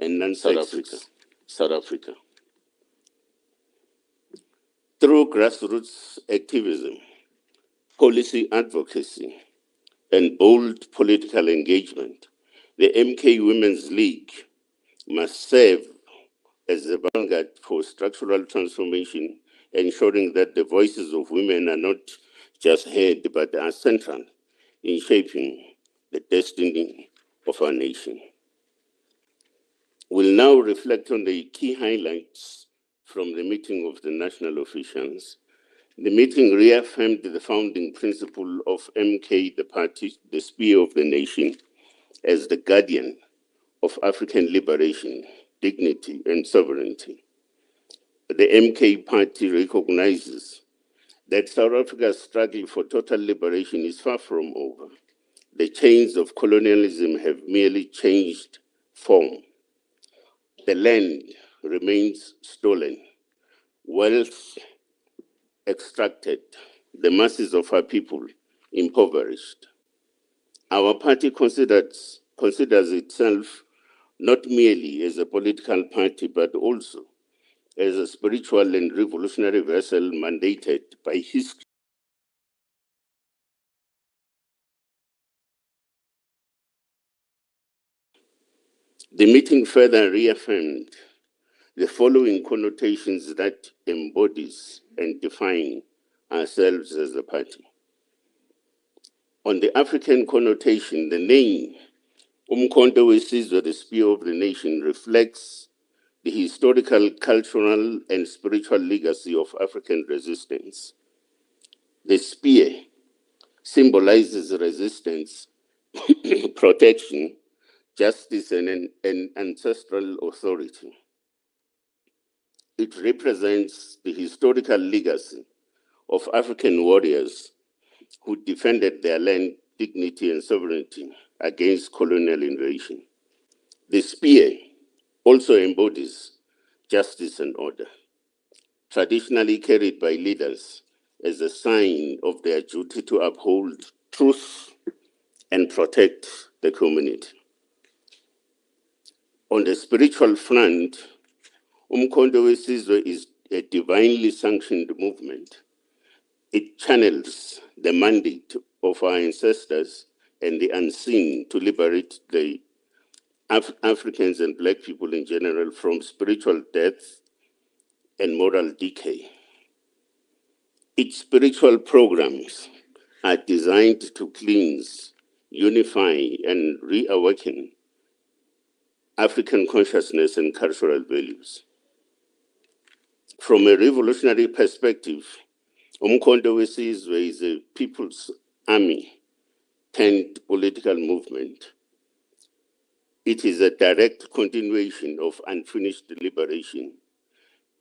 and non-sexist South Africa. Through grassroots activism, policy advocacy, and bold political engagement, the MK Women's League must serve as a vanguard for structural transformation, ensuring that the voices of women are not just heard but are central in shaping the destiny of our nation. We'll now reflect on the key highlights from the meeting of the national officials. The meeting reaffirmed the founding principle of MK, the party, the spear of the nation, as the guardian of African liberation, dignity, and sovereignty. The MK party recognizes that South Africa's struggle for total liberation is far from over. The chains of colonialism have merely changed form. The land remains stolen, wealth extracted, the masses of our people impoverished. Our party considers itself not merely as a political party, but also as a spiritual and revolutionary vessel mandated by history. The meeting further reaffirmed the following connotations that embodies and define ourselves as a party. On the African connotation, the name Umkhonto weSizwe, the spear of the nation, reflects the historical, cultural, and spiritual legacy of African resistance. The spear symbolizes resistance, protection, justice, and ancestral authority. It represents the historical legacy of African warriors who defended their land, dignity, and sovereignty against colonial invasion. The spear also embodies justice and order, traditionally carried by leaders as a sign of their duty to uphold truth and protect the community. On the spiritual front, Umkhonto weSizwe is a divinely sanctioned movement. It channels the mandate of our ancestors and the unseen to liberate the Africans and Black people in general from spiritual death and moral decay. Its spiritual programs are designed to cleanse, unify, and reawaken African consciousness and cultural values. From a revolutionary perspective, Umkhonto weSizwe is a people's army turned political movement. It is a direct continuation of unfinished liberation.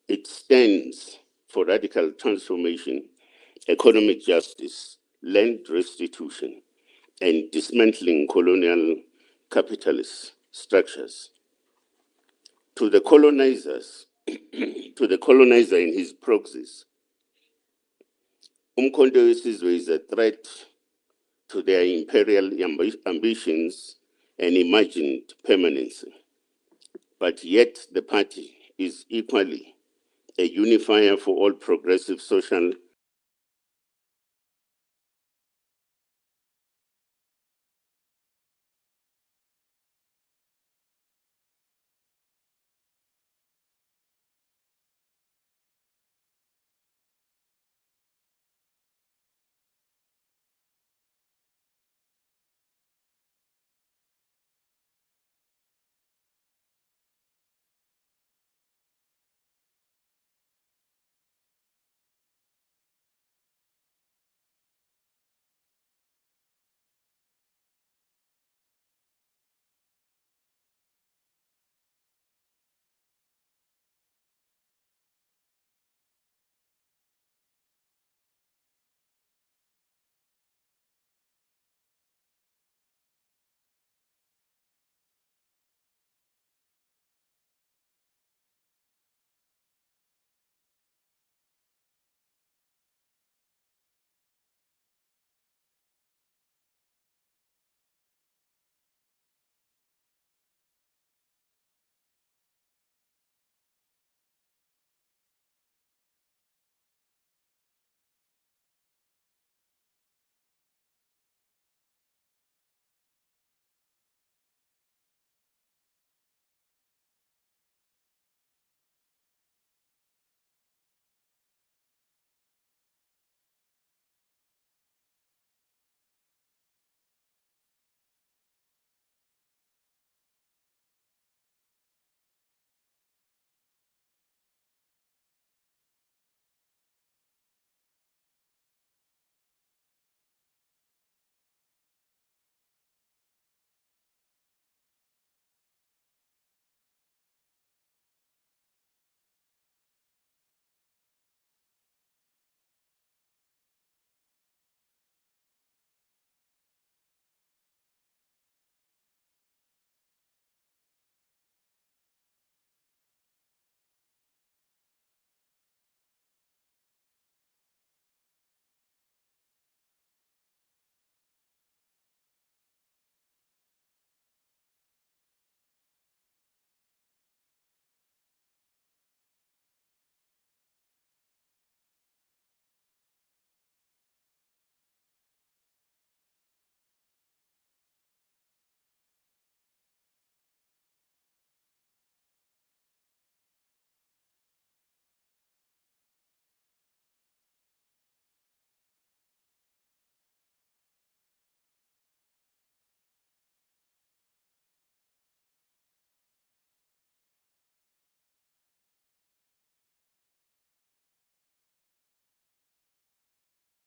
It stands for radical transformation, economic justice, land restitution, and dismantling colonial capitalist structures. To the colonizers, to the colonizer and his proxies, Umkhonto weSizwe is a threat to their imperial ambitions and imagined permanency. But yet the party is equally a unifier for all progressive social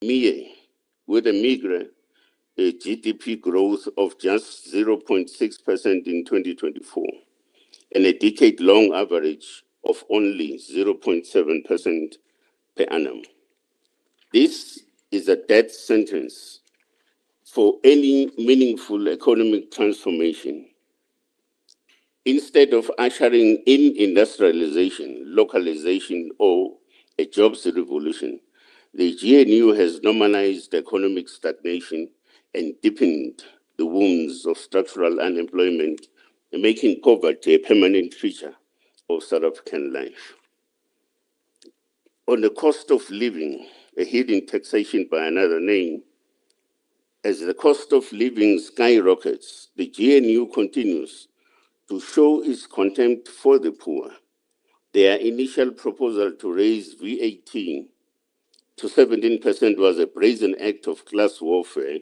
MIE, with a meager GDP growth of just 0.6% in 2024 and a decade-long average of only 0.7% per annum. This is a death sentence for any meaningful economic transformation. Instead of ushering in industrialization, localization, or a jobs revolution, the GNU has normalized economic stagnation and deepened the wounds of structural unemployment, making poverty a permanent feature of South African life. On the cost of living, a hidden taxation by another name, as the cost of living skyrockets, the GNU continues to show its contempt for the poor. Their initial proposal to raise VAT to 17% was a brazen act of class warfare,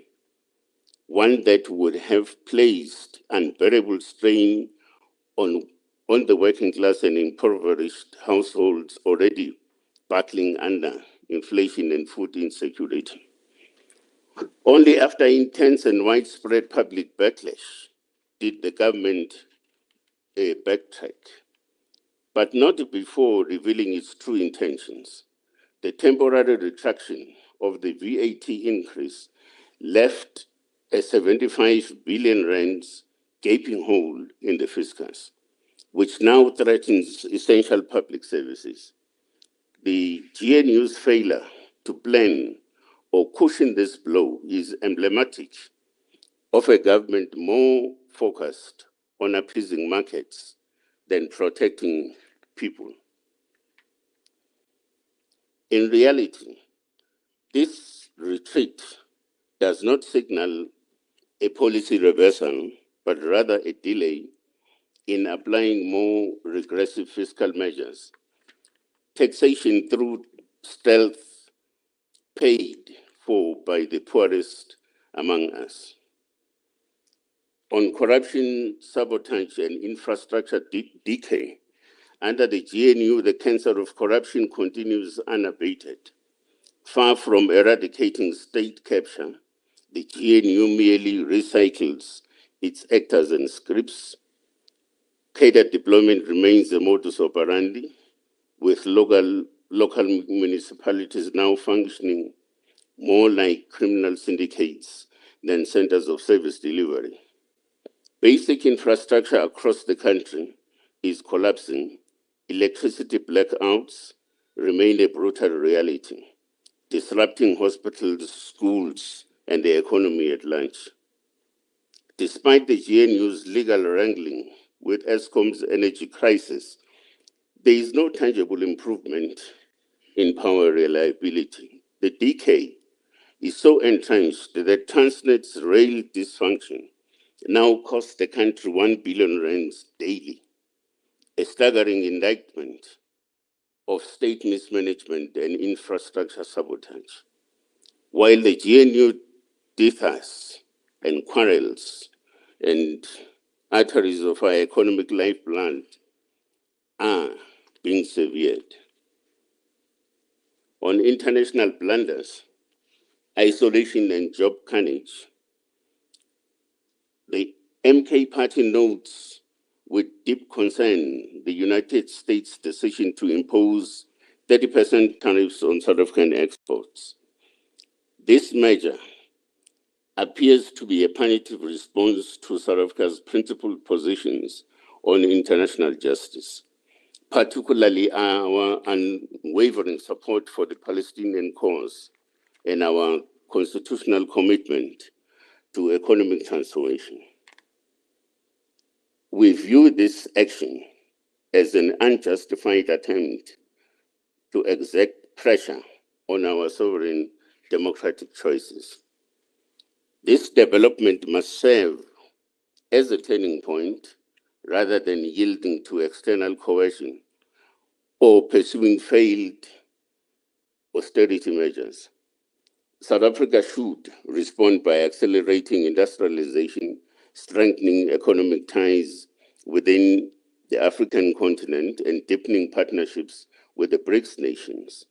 one that would have placed unbearable strain on the working class and impoverished households already battling under inflation and food insecurity. Only after intense and widespread public backlash did the government backtrack, but not before revealing its true intentions. The temporary retraction of the VAT increase left a 75 billion rands gaping hole in the fiscus, which now threatens essential public services. The GNU's failure to plan or cushion this blow is emblematic of a government more focused on appeasing markets than protecting people. In reality, this retreat does not signal a policy reversal, but rather a delay in applying more regressive fiscal measures. Taxation through stealth paid for by the poorest among us. On corruption, sabotage, and infrastructure decay, under the GNU, the cancer of corruption continues unabated. Far from eradicating state capture, the GNU merely recycles its actors and scripts. Cadre deployment remains the modus operandi, with local municipalities now functioning more like criminal syndicates than centers of service delivery. Basic infrastructure across the country is collapsing. Electricity blackouts remain a brutal reality, disrupting hospitals, schools, and the economy at large. Despite the GNU's legal wrangling with Eskom's energy crisis, there is no tangible improvement in power reliability. The decay is so entrenched that Transnet's rail dysfunction now costs the country 1 billion rands daily, a staggering indictment of state mismanagement and infrastructure sabotage. While the GNU dithers and quarrels and arteries of our economic lifeblood are being severed. On international blunders, isolation and job carnage, the MK party notes with deep concern the United States' decision to impose 30% tariffs on South African exports. This measure appears to be a punitive response to South Africa's principled positions on international justice, particularly our unwavering support for the Palestinian cause and our constitutional commitment to economic transformation. We view this action as an unjustified attempt to exert pressure on our sovereign democratic choices. This development must serve as a turning point rather than yielding to external coercion or pursuing failed austerity measures. South Africa should respond by accelerating industrialization, strengthening economic ties within the African continent, and deepening partnerships with the BRICS nations.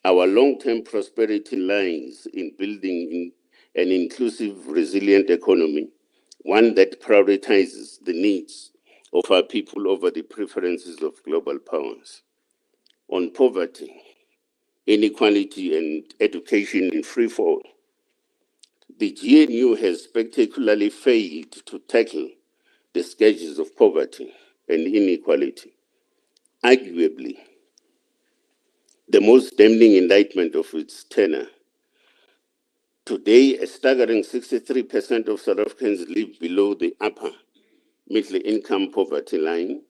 Our long-term prosperity lies in building an inclusive, resilient economy, one that prioritizes the needs of our people over the preferences of global powers. On poverty, inequality, and education in free fall, the GNU has spectacularly failed to tackle the scourges of poverty and inequality. Arguably, the most damning indictment of its tenure. Today, a staggering 63% of South Africans live below the upper middle income poverty line,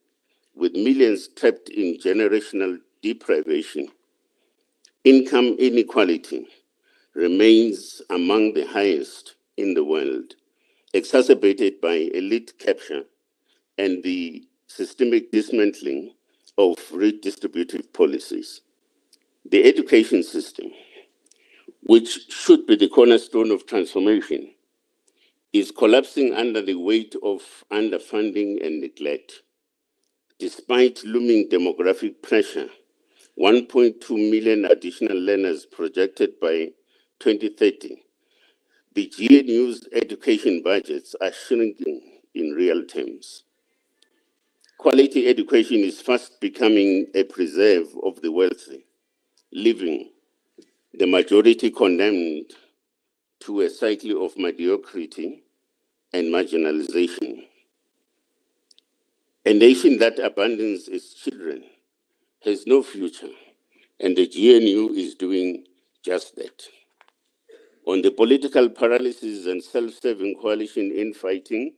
with millions trapped in generational deprivation. Income inequality remains among the highest in the world, exacerbated by elite capture and the systemic dismantling of redistributive policies. The education system, which should be the cornerstone of transformation, is collapsing under the weight of underfunding and neglect. Despite looming demographic pressure, 1.2 million additional learners projected by 2030, the GNU's education budgets are shrinking in real terms. Quality education is fast becoming a preserve of the wealthy, leaving the majority condemned to a cycle of mediocrity and marginalization. A nation that abandons its children has no future, and the GNU is doing just that. On the political paralysis and self-serving coalition infighting,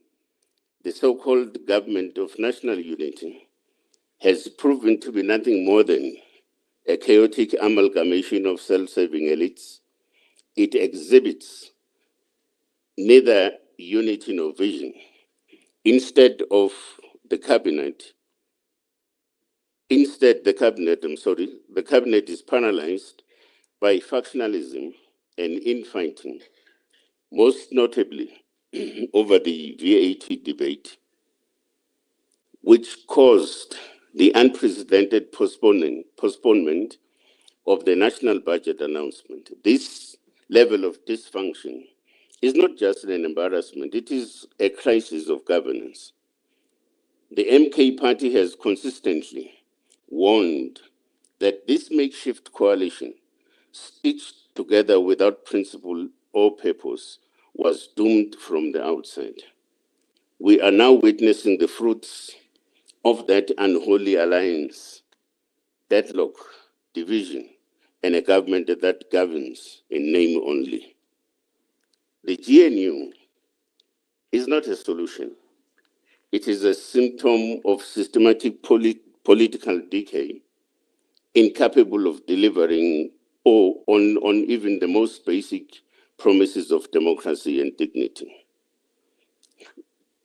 the so-called government of national unity has proven to be nothing more than a chaotic amalgamation of self-serving elites. It exhibits neither unity nor vision. Instead, the cabinet the cabinet is paralyzed by factionalism and infighting, most notably over the VAT debate, which caused the unprecedented postponement of the national budget announcement. This level of dysfunction is not just an embarrassment, it is a crisis of governance. The MK party has consistently warned that this makeshift coalition, stitched together without principle or purpose, was doomed from the outside. We are now witnessing the fruits of that unholy alliance, deadlock, division, and a government that governs in name only. The GNU is not a solution. It is a symptom of systematic political decay, incapable of delivering on even the most basic promises of democracy and dignity.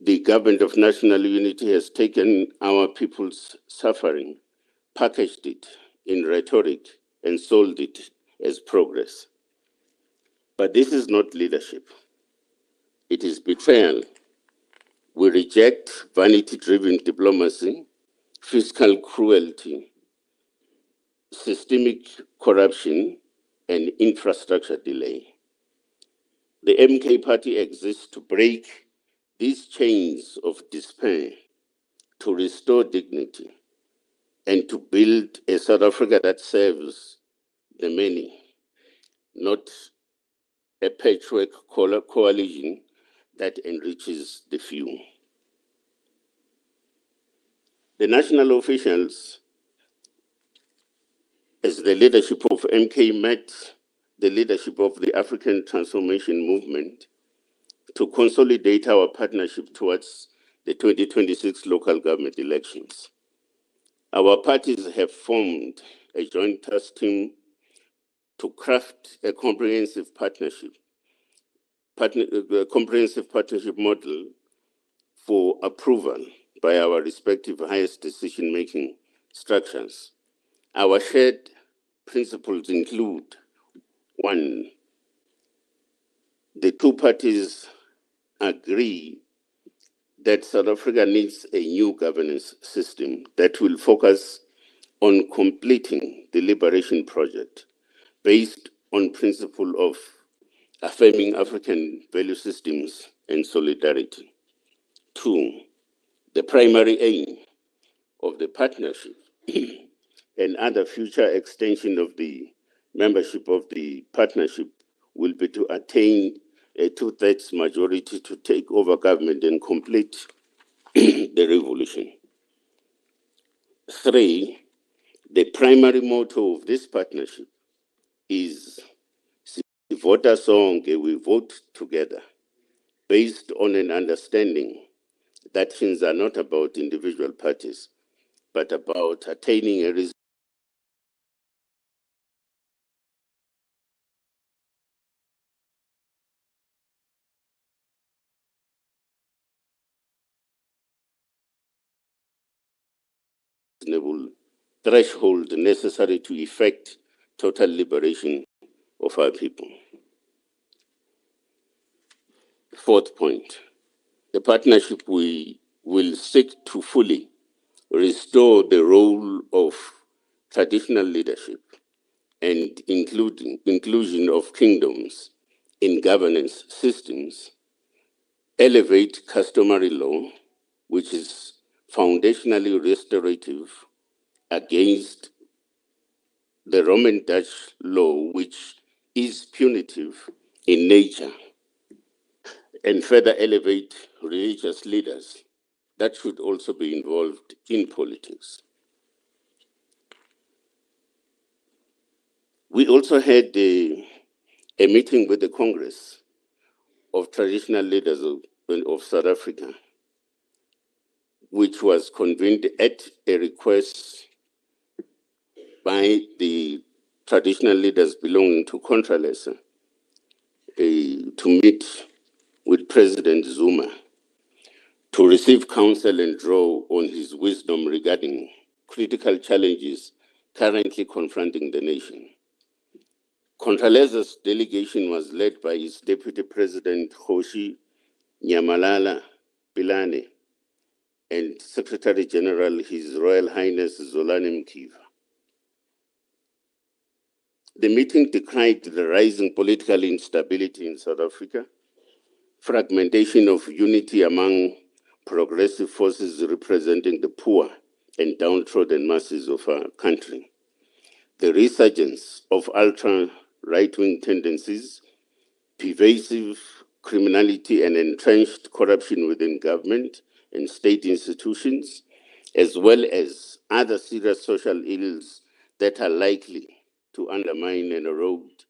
The government of national unity has taken our people's suffering, packaged it in rhetoric, and sold it as progress. But this is not leadership. It is betrayal. We reject vanity-driven diplomacy, fiscal cruelty, systemic corruption, and infrastructure delay. The MK party exists to break these chains of despair, to restore dignity, and to build a South Africa that serves the many, not a patchwork coalition that enriches the few. The national officials, as the leadership of MK, met the leadership of the African Transformation Movement to consolidate our partnership towards the 2026 local government elections. Our parties have formed a joint task team to craft a comprehensive partnership model for approval by our respective highest decision-making structures. Our shared principles include: one, the two parties agree that South Africa needs a new governance system that will focus on completing the liberation project, based on principle of affirming African value systems and solidarity. 2, the primary aim of the partnership and other future extension of the membership of the partnership will be to attain a 2/3 majority to take over government and complete the revolution. 3, the primary motto of this partnership is Vota Sonke, we vote together, based on an understanding that things are not about individual parties, but about attaining a reasonable threshold necessary to effect total liberation of our people. 4th point, the partnership will seek to fully restore the role of traditional leadership and inclusion of kingdoms in governance systems, elevate customary law, which is foundationally restorative against the Roman Dutch law, which is punitive in nature, and further elevate religious leaders that should also be involved in politics. We also had a meeting with the Congress of Traditional Leaders of South Africa, which was convened at a request by the traditional leaders belonging to Controllers to meet with President Zuma to receive counsel and draw on his wisdom regarding critical challenges currently confronting the nation. Controllers' delegation was led by his Deputy President Kgoshi Nyamalala Pilane and Secretary General His Royal Highness Zolani Mkiva. The meeting decried the rising political instability in South Africa, fragmentation of unity among progressive forces representing the poor and downtrodden masses of our country, the resurgence of ultra-right-wing tendencies, pervasive criminality and entrenched corruption within government and state institutions, as well as other serious social ills that are likely to undermine and erode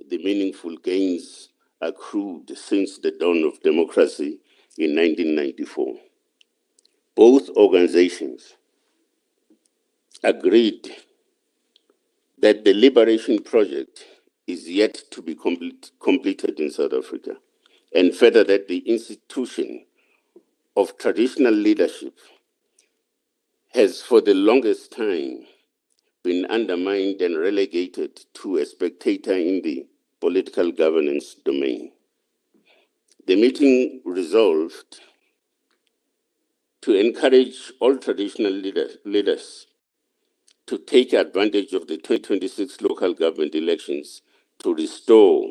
the meaningful gains accrued since the dawn of democracy in 1994. Both organizations agreed that the liberation project is yet to be completed in South Africa, and further that the institution of traditional leadership has for the longest time been undermined and relegated to a spectator in the political governance domain. The meeting resolved to encourage all traditional leaders to take advantage of the 2026 local government elections to restore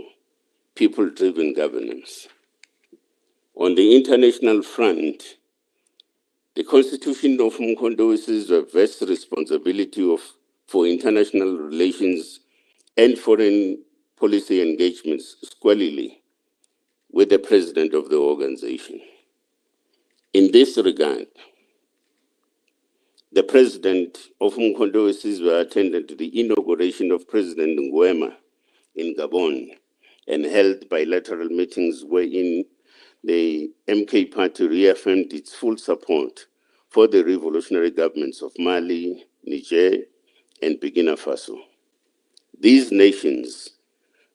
people-driven governance. On the international front, the Constitution of Umkhonto vests responsibility for international relations and foreign policy engagements squarely with the president of the organization. In this regard, the president of Umkhonto attended the inauguration of President Ngwema in Gabon and held bilateral meetings wherein the MK party reaffirmed its full support for the revolutionary governments of Mali, Niger, and Burkina Faso. These nations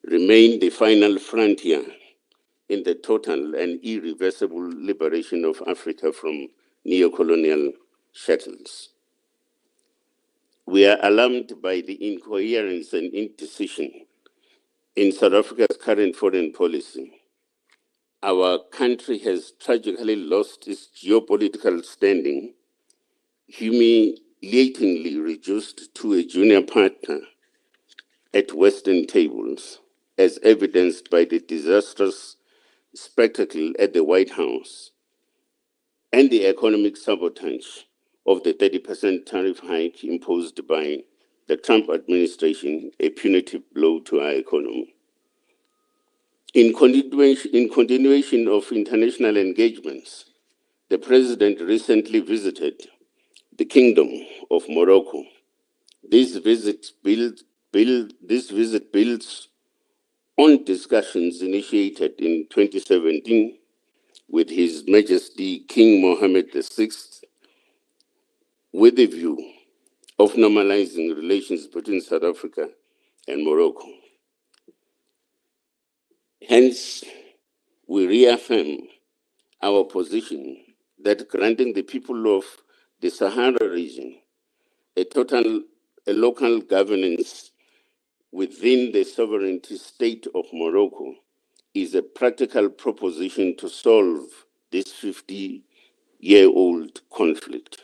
remain the final frontier in the total and irreversible liberation of Africa from neo-colonial shackles. We are alarmed by the incoherence and indecision in South Africa's current foreign policy. Our country has tragically lost its geopolitical standing, humiliatingly reduced to a junior partner at Western tables, as evidenced by the disastrous spectacle at the White House and the economic sabotage of the 30% tariff hike imposed by the Trump administration, a punitive blow to our economy. In continuation of international engagements, the President recently visited the Kingdom of Morocco. This visit builds on discussions initiated in 2017 with His Majesty King Mohammed VI with the view of normalizing relations between South Africa and Morocco. Hence, we reaffirm our position that granting the people of the Sahara region a local governance within the sovereignty state of Morocco is a practical proposition to solve this 50-year-old conflict.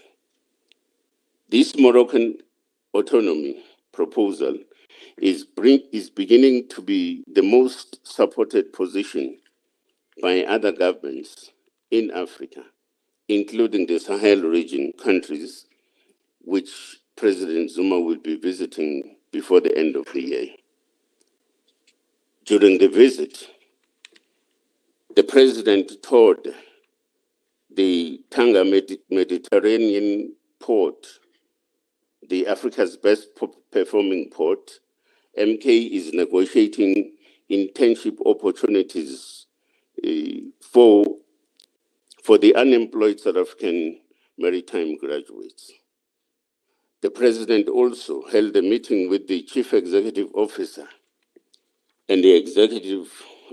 This Moroccan autonomy proposal is beginning to be the most supported position by other governments in Africa, including the Sahel region countries, which President Zuma will be visiting before the end of the year. During the visit, the President toured the Tanga Mediterranean port, the Africa's best performing port. MK is negotiating internship opportunities for the unemployed South African maritime graduates. The President also held a meeting with the Chief Executive Officer and the executive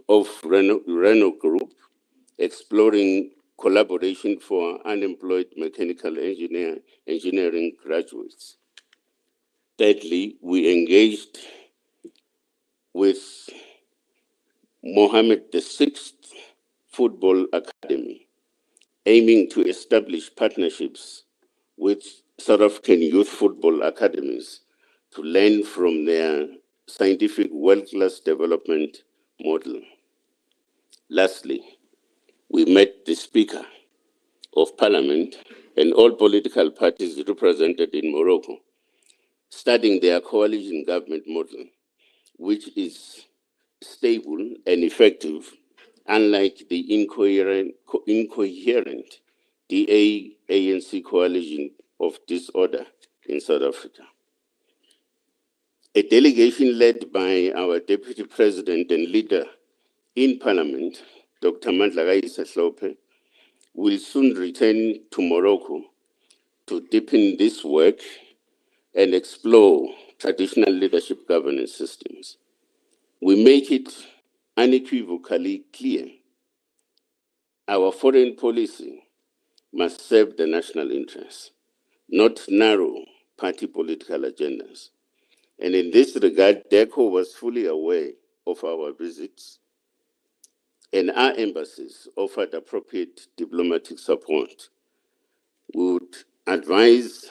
of Renault Group, exploring collaboration for unemployed mechanical engineering graduates. Thirdly, we engaged with Mohammed VI Football Academy, aiming to establish partnerships with South African youth football academies to learn from their scientific world-class development model. Lastly, we met the Speaker of Parliament and all political parties represented in Morocco, studying their coalition government model, which is stable and effective, unlike the incoherent DA-ANC coalition of disorder in South Africa. A delegation led by our Deputy President and leader in Parliament, Dr. Mandla Sahlope, will soon return to Morocco to deepen this work and explore traditional leadership governance systems. We make it unequivocally clear our foreign policy must serve the national interest, not narrow party political agendas. And in this regard, DECO was fully aware of our visits, and our embassies offered appropriate diplomatic support. We would advise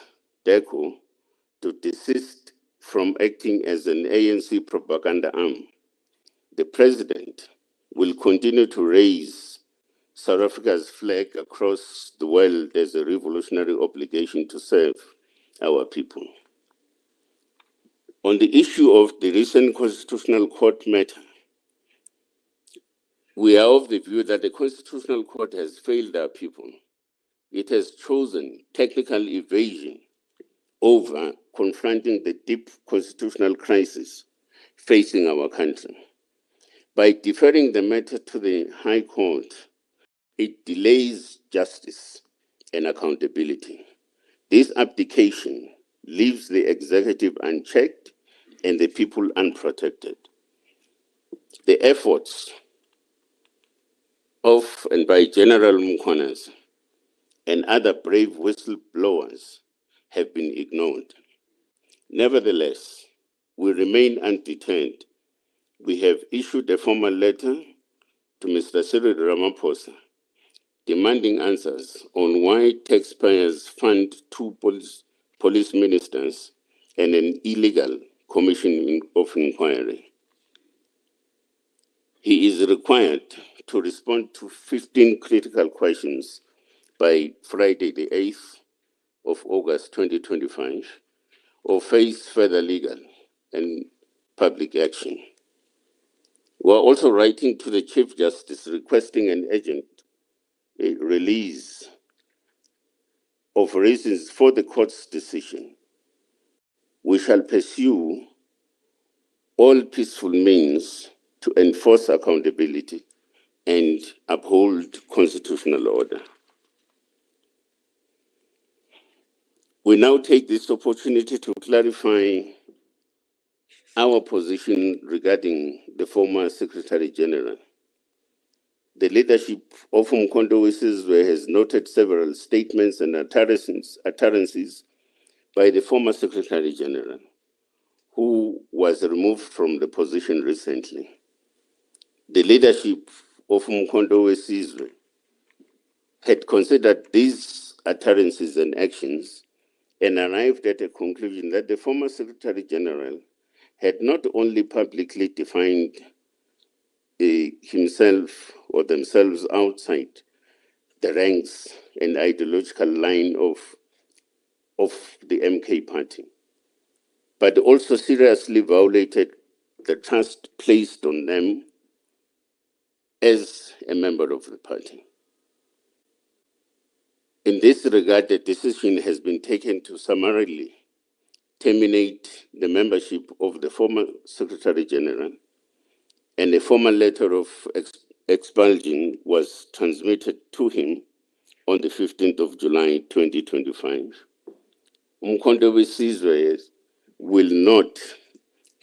DECO to desist from acting as an ANC propaganda arm. The President will continue to raise South Africa's flag across the world as a revolutionary obligation to serve our people. On the issue of the recent Constitutional Court matter, we are of the view that the Constitutional Court has failed our people. It has chosen technical evasion over confronting the deep constitutional crisis facing our country. By deferring the matter to the High Court, it delays justice and accountability. This abdication leaves the executive unchecked and the people unprotected. The efforts of and by General Mukhonas and other brave whistleblowers have been ignored. Nevertheless, we remain undeterred. We have issued a formal letter to Mr. Cyril Ramaphosa demanding answers on why taxpayers fund two police ministers and an illegal Commission of Inquiry. He is required to respond to 15 critical questions by Friday, the 8th of August 2025, or face further legal and public action. We are also writing to the Chief Justice requesting an urgent release of reasons for the court's decision. We shall pursue all peaceful means to enforce accountability and uphold constitutional order. We now take this opportunity to clarify our position regarding the former Secretary General. The leadership of Umkhonto weSizwe has noted several statements and utterances by the former Secretary General, who was removed from the position recently. The leadership of Umkhonto weSizwe had considered these utterances and actions and arrived at a conclusion that the former Secretary General had not only publicly defined himself or themselves outside the ranks and ideological line of the MK party, but also seriously violated the trust placed on them as a member of the party. In this regard, the decision has been taken to summarily terminate the membership of the former Secretary General, and a formal letter of expulsion was transmitted to him on the 15th of July 2025. Umkhonto weSizwe will not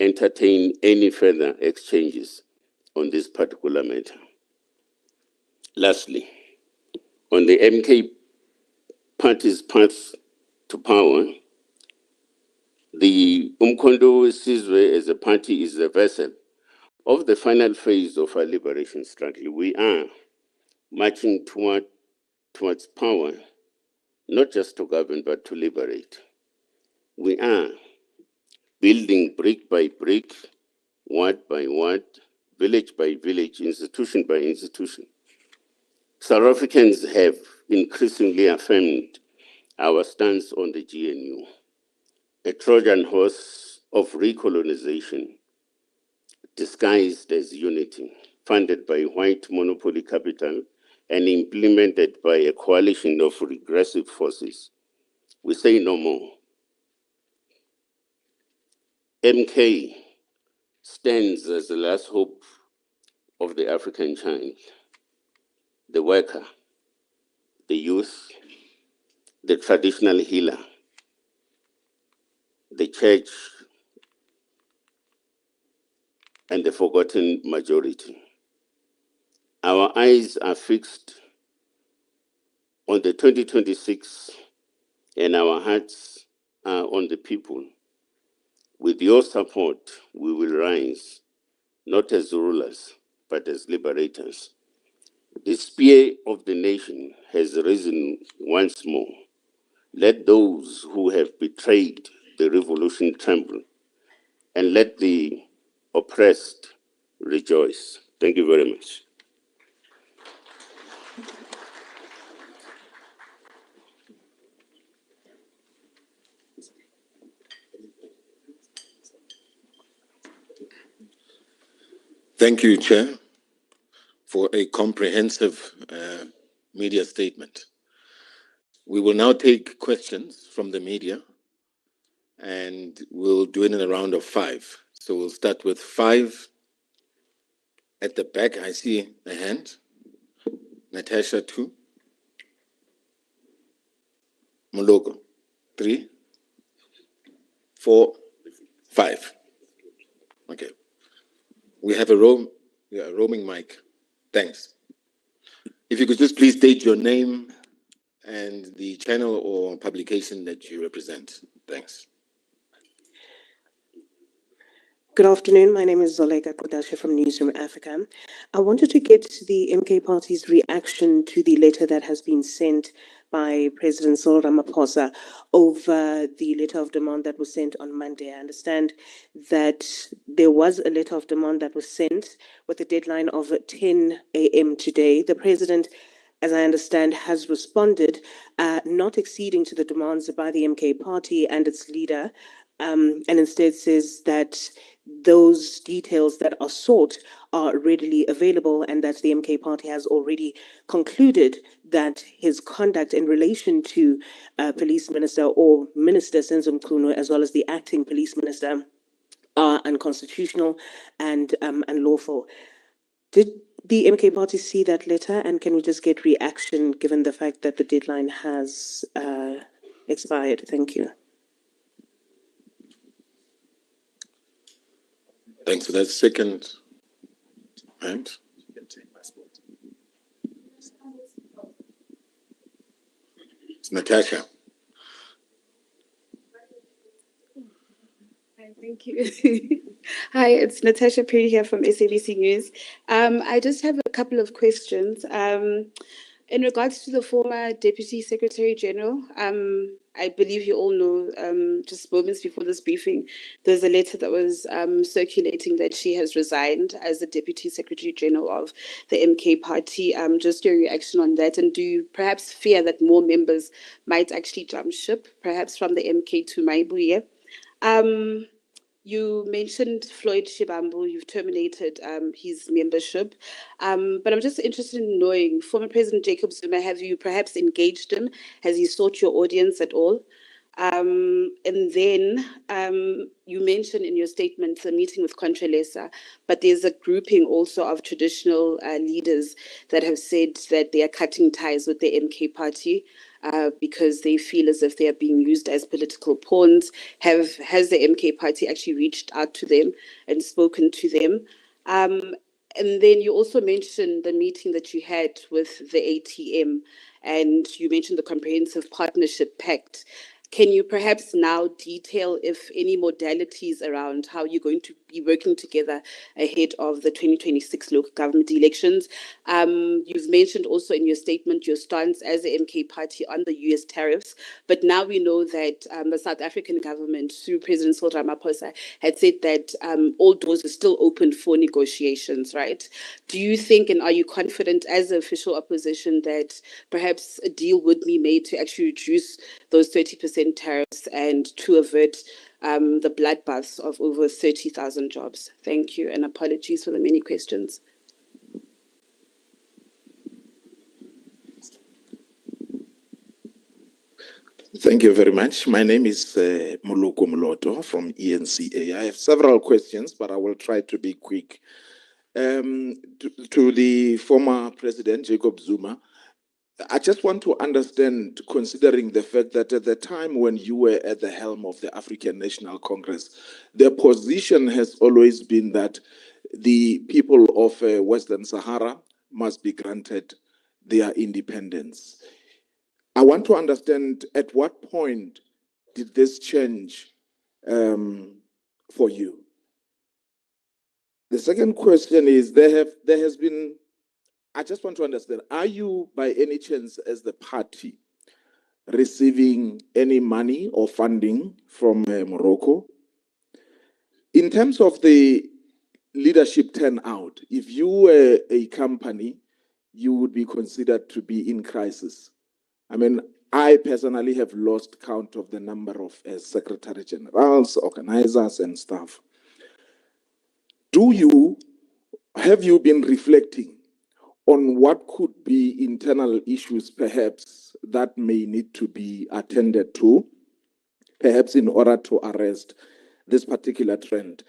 entertain any further exchanges on this particular matter. Lastly, on the MK party's path to power, the Umkhonto weSizwe as a party is a vessel of the final phase of our liberation struggle. We are marching towards power, not just to govern, but to liberate. We are building brick by brick, word by word, village by village, institution by institution. South Africans have increasingly affirmed our stance on the GNU, a Trojan horse of recolonization disguised as unity, funded by white monopoly capital and implemented by a coalition of regressive forces. We say no more. MK stands as the last hope of the African child, the worker, the youth, the traditional healer, the church, and the forgotten majority. Our eyes are fixed on the 2026 and our hearts are on the people. With your support, we will rise, not as rulers, but as liberators. The spear of the nation has risen once more. Let those who have betrayed the revolution tremble, and let the oppressed rejoice. Thank you very much. Thank you, Chair, for a comprehensive media statement. We will now take questions from the media, and we'll do it in a round of 5. So we'll start with 5 at the back. I see a hand. Natasha, 2. Mologo, 3, 4, 5. Okay. We have a roaming mic. Thanks. If you could just please state your name and the channel or publication that you represent. Thanks. Good afternoon. My name is Zoleka Kodashe from Newsroom Africa. I wanted to get the MK Party's reaction to the letter that has been sent by President Cyril Ramaphosa over the letter of demand that was sent on Monday. I understand that there was a letter of demand that was sent with a deadline of 10 a.m. today. The President, as I understand, has responded, not acceding to the demands by the MK Party and its leader, and instead says that those details that are sought are readily available and that the MK Party has already concluded that his conduct in relation to Police Minister or Minister Senzo Mchunu, as well as the acting Police Minister, are unconstitutional and unlawful. Did the MK Party see that letter, and can we just get reaction given the fact that the deadline has expired? Thank you. Thanks for that. Second, and it's Natasha. Hi, thank you. Hi, it's Natasha Perry here from SABC News. I just have a couple of questions. In regards to the former Deputy Secretary General, I believe you all know, just moments before this briefing, there's a letter that was circulating that she has resigned as the Deputy Secretary General of the MK Party. Just your reaction on that, and do you perhaps fear that more members might actually jump ship, perhaps from the MK to Maibuye? You mentioned Floyd Shibambu, you've terminated his membership. But I'm just interested in knowing, former President Jacob Zuma, have you perhaps engaged him? Has he sought your audience at all? And then you mentioned in your statement the meeting with Contralesa, but there's a grouping also of traditional leaders that have said that they are cutting ties with the MK Party because they feel as if they are being used as political pawns. Has the MK Party actually reached out to them and spoken to them? And then you also mentioned the meeting that you had with the ATM, and you mentioned the Comprehensive Partnership Pact. Can you perhaps now detail, if any, modalities around how you're going to be working together ahead of the 2026 local government elections? You've mentioned also in your statement your stance as the MK Party on the US tariffs, but now we know that the South African government, through President Cyril Ramaphosa, had said that all doors are still open for negotiations, right? Do you think, and are you confident as the official opposition, that perhaps a deal would be made to actually reduce those 30% tariffs and to avert the bloodbaths of over 30,000 jobs? Thank you, and apologies for the many questions. Thank you very much. My name is Muluku Mloto from ENCA. I have several questions, but I will try to be quick. To the former President, Jacob Zuma, I just want to understand, considering the fact that at the time when you were at the helm of the African National Congress, the position has always been that the people of Western Sahara must be granted their independence. I want to understand at what point did this change for you? The second question is, there has been, I just want to understand, are you by any chance as the party receiving any money or funding from Morocco? In terms of the leadership turnout, if you were a company, you would be considered to be in crisis. I mean, I personally have lost count of the number of secretary generals, organizers, and staff. Have you been reflecting on what could be internal issues, perhaps, that may need to be attended to, perhaps in order to arrest this particular trend?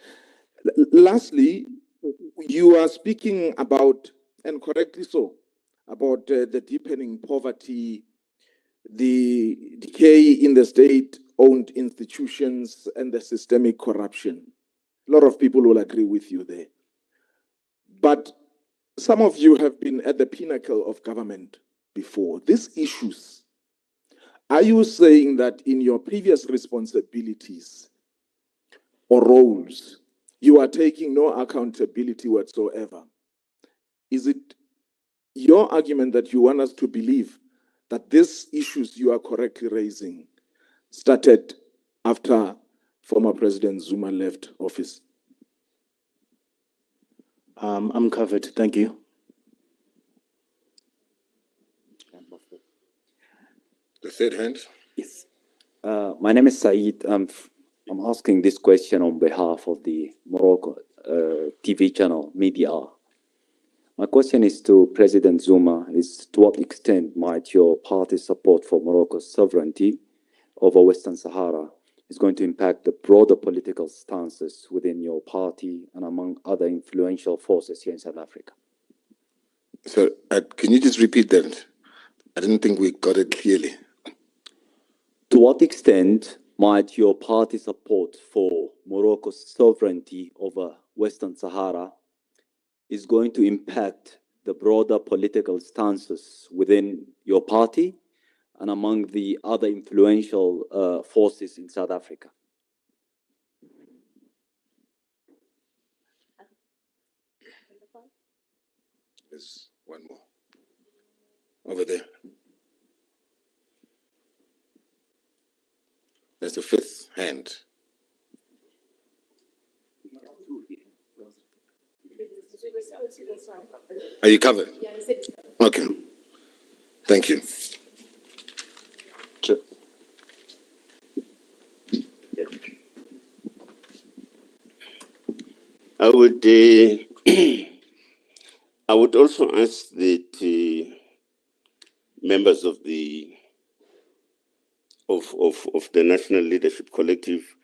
Lastly, you are speaking about, and correctly so, about the deepening poverty, the decay in the state-owned institutions, and the systemic corruption. A lot of people will agree with you there. But some of you have been at the pinnacle of government before. These issues, are you saying that in your previous responsibilities or roles, You are taking no accountability whatsoever. Is it your argument that you want us to believe that these issues you are correctly raising started after former President Zuma left office? I'm covered. Thank you. The third hand. Yes. My name is Saeed. I'm asking this question on behalf of the Morocco TV channel Media. My question is to President Zuma: is to what extent might your party's support for Morocco's sovereignty over Western Sahara is going to impact the broader political stances within your party and among other influential forces here in South Africa? So, can you just repeat that? I didn't think we got it clearly. To what extent might your party support for Morocco's sovereignty over Western Sahara is going to impact the broader political stances within your party and among the other influential forces in South Africa? There's one more. Over there. There's the fifth hand. Are you covered? Okay. Thank you. Sure. I would also ask that members of the National Leadership Collective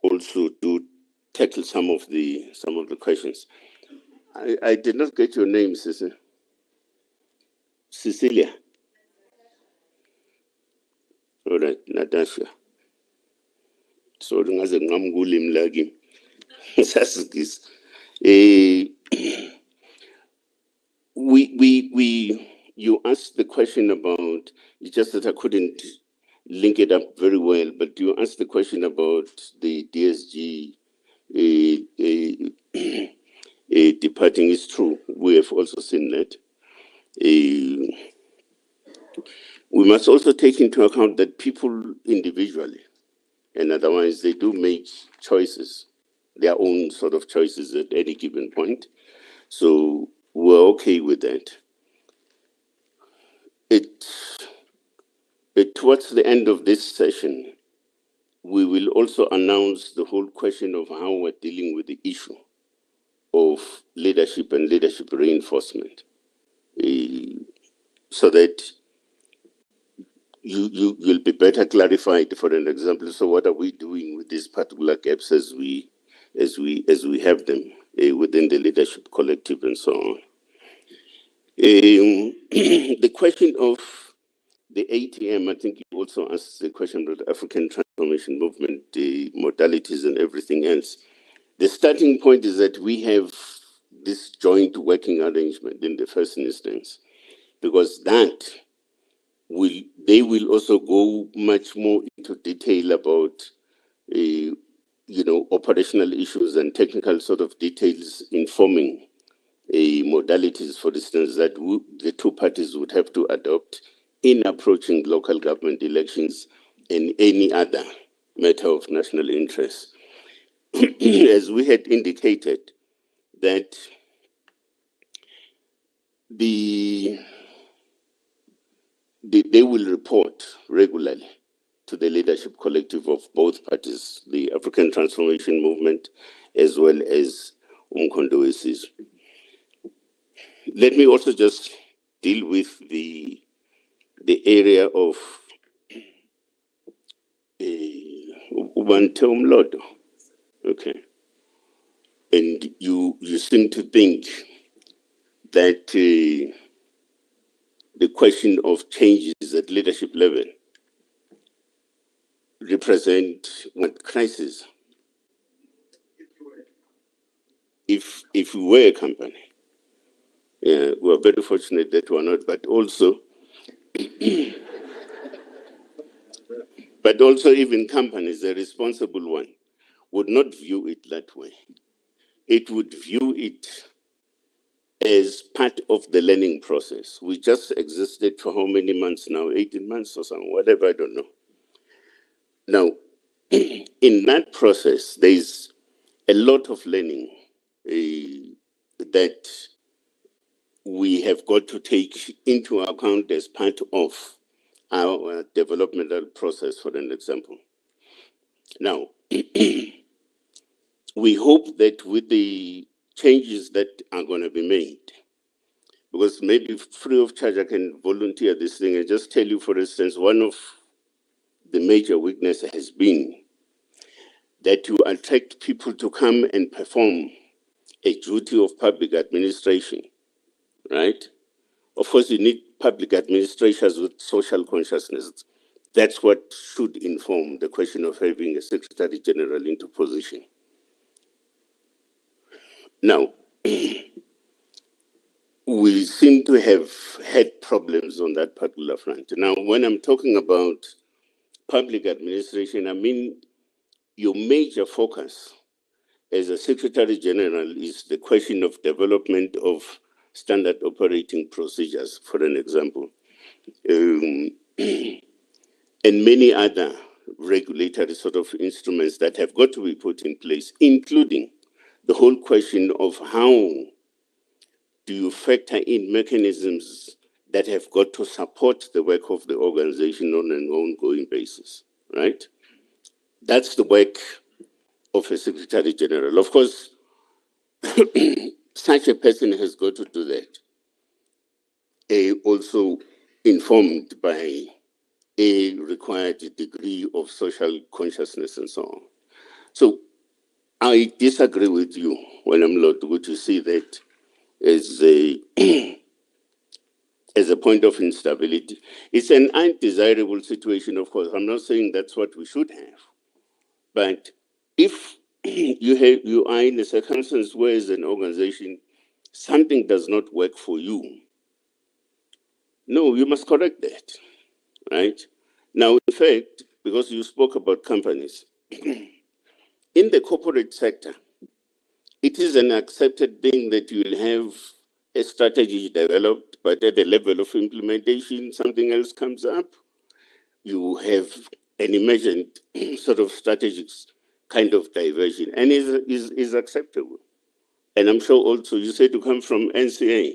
also to tackle some of the questions. I did not get your name, Cecilia. All right, Natasha. So ngaze ngamnguli mlaki. Sasigis. You asked the question about, it's just that I couldn't link it up very well, but you asked the question about the DSG departing. Is true. We have also seen that. We must also take into account that people individually, and otherwise they do make choices, their own sort of choices at any given point. So we're okay with that. Towards the end of this session, we will also announce the whole question of how we're dealing with the issue of leadership and leadership reinforcement, so that you'll be better clarified. For an example, so what are we doing with these particular gaps as we have them within the leadership collective and so on. The question of the ATM, I think you also asked the question about the African Transformation Movement, the modalities and everything else. The starting point is that we have this joint working arrangement in the first instance, because they will also go much more into detail about operational issues and technical sort of details informing modalities, for instance, that the two parties would have to adopt in approaching local government elections and any other matter of national interest. As we had indicated, that they will report regularly to the leadership collective of both parties, the African Transformation Movement as well as Umkhonto weSizwe. Let me also just deal with the area of Ubanteumlodo. Okay. And you seem to think that the question of changes at leadership level represent what crisis? If we were a company, we're very fortunate that we're not, but also even companies, a responsible one, would not view it that way. it would view it as part of the learning process. We just existed for how many months now? 18 months or something, whatever, I don't know. Now, in that process, there's a lot of learning that we have got to take into account as part of our developmental process, for an example. Now, we hope that with the changes that are going to be made, because maybe free of charge I can volunteer this thing and just tell you, for instance, one of the major weaknesses has been that you attract people to come and perform a duty of public administration, right? Of course, you need public administrators with social consciousness. That's what should inform the question of having a Secretary General into position. Now, we seem to have had problems on that particular front. Now, when I'm talking about public administration, I mean your major focus as a Secretary General is the question of development of standard operating procedures, for an example, and many other regulatory sort of instruments that have got to be put in place, including the whole question of how do you factor in mechanisms that have got to support the work of the organization on an ongoing basis, right? That's the work of a Secretary General. Of course, such a person has got to do that. Also informed by a required degree of social consciousness and so on. So I disagree with you when I'm not good to see that as a as a point of instability. It's an undesirable situation, of course. I'm not saying that's what we should have. But if you are in a circumstance where as an organization, something does not work for you, no, you must correct that, right? Now, in fact, because you spoke about companies, in the corporate sector, it is an accepted thing that you will have a strategy developed, but at the level of implementation, something else comes up. You have an imagined sort of strategic kind of diversion, and is acceptable. And I'm sure also you say to come from NCA.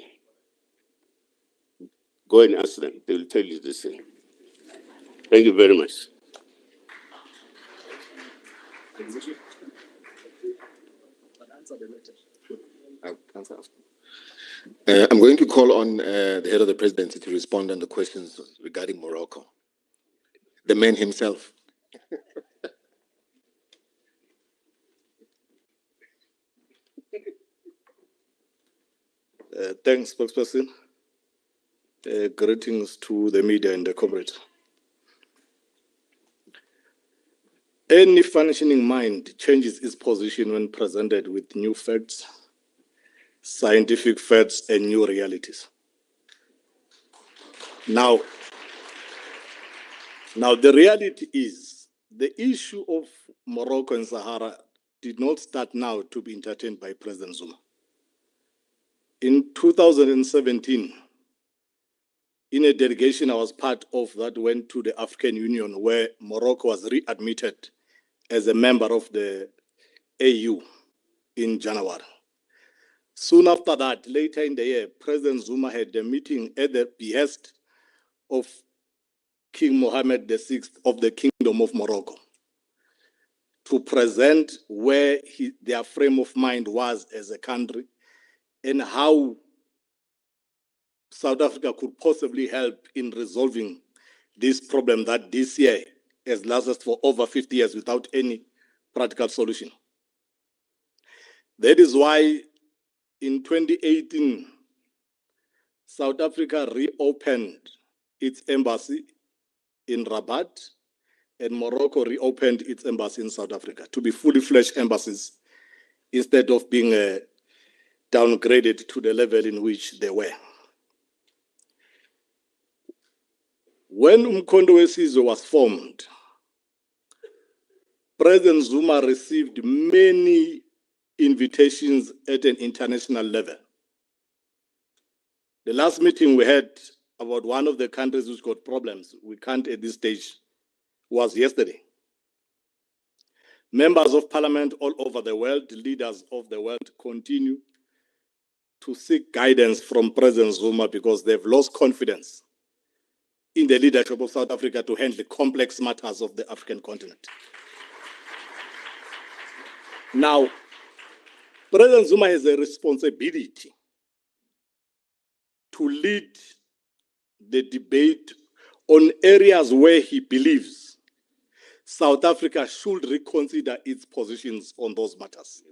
Go and ask them; they will tell you the same. Thank you very much. I'm going to call on the head of the presidency to respond on the questions regarding Morocco. The man himself. Thanks, spokesperson. Greetings to the media and the comrades. Any functioning mind changes its position when presented with new facts, scientific facts, and new realities. Now, the reality is the issue of Morocco and Sahara did not start now to be entertained by President Zuma. In 2017, in a delegation I was part of that went to the African Union, where Morocco was readmitted as a member of the AU in January. Soon after that, later in the year, President Zuma had a meeting at the behest of King Mohammed VI of the Kingdom of Morocco to present where their frame of mind was as a country and how South Africa could possibly help in resolving this problem that this year has lasted for over 50 years without any practical solution. That is why in 2018, South Africa reopened its embassy in Rabat, and Morocco reopened its embassy in South Africa to be fully fledged embassies instead of being downgraded to the level in which they were. When Umkhonto weSizwe was formed, President Zuma received many invitations at an international level. The last meeting we had about one of the countries which got problems, we can't at this stage, was yesterday. Members of parliament all over the world, leaders of the world, continue to seek guidance from President Zuma because they've lost confidence in the leadership of South Africa to handle the complex matters of the African continent. Now, President Zuma has a responsibility to lead the debate on areas where he believes South Africa should reconsider its positions on those matters.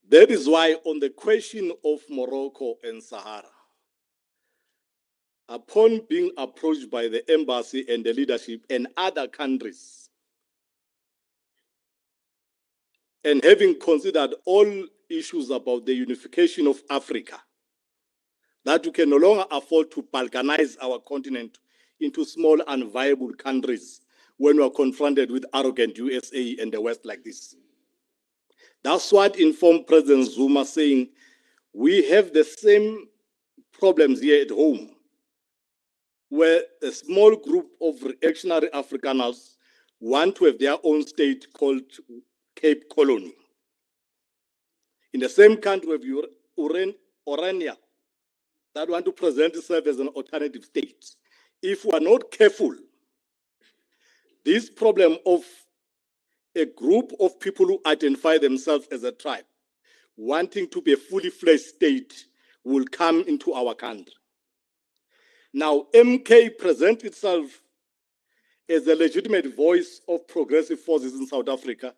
That is why on the question of Morocco and Sahara, upon being approached by the embassy and the leadership and other countries, and having considered all issues about the unification of Africa, that we can no longer afford to balkanize our continent into small and viable countries when we are confronted with arrogant USA and the West like this. That's what informed President Zuma saying, we have the same problems here at home, where a small group of reactionary Afrikaners want to have their own state called Cape Colony. In the same country, we have Orania that want to present itself as an alternative state. If we are not careful, this problem of a group of people who identify themselves as a tribe wanting to be a fully fledged state will come into our country. Now, MK presents itself as a legitimate voice of progressive forces in South Africa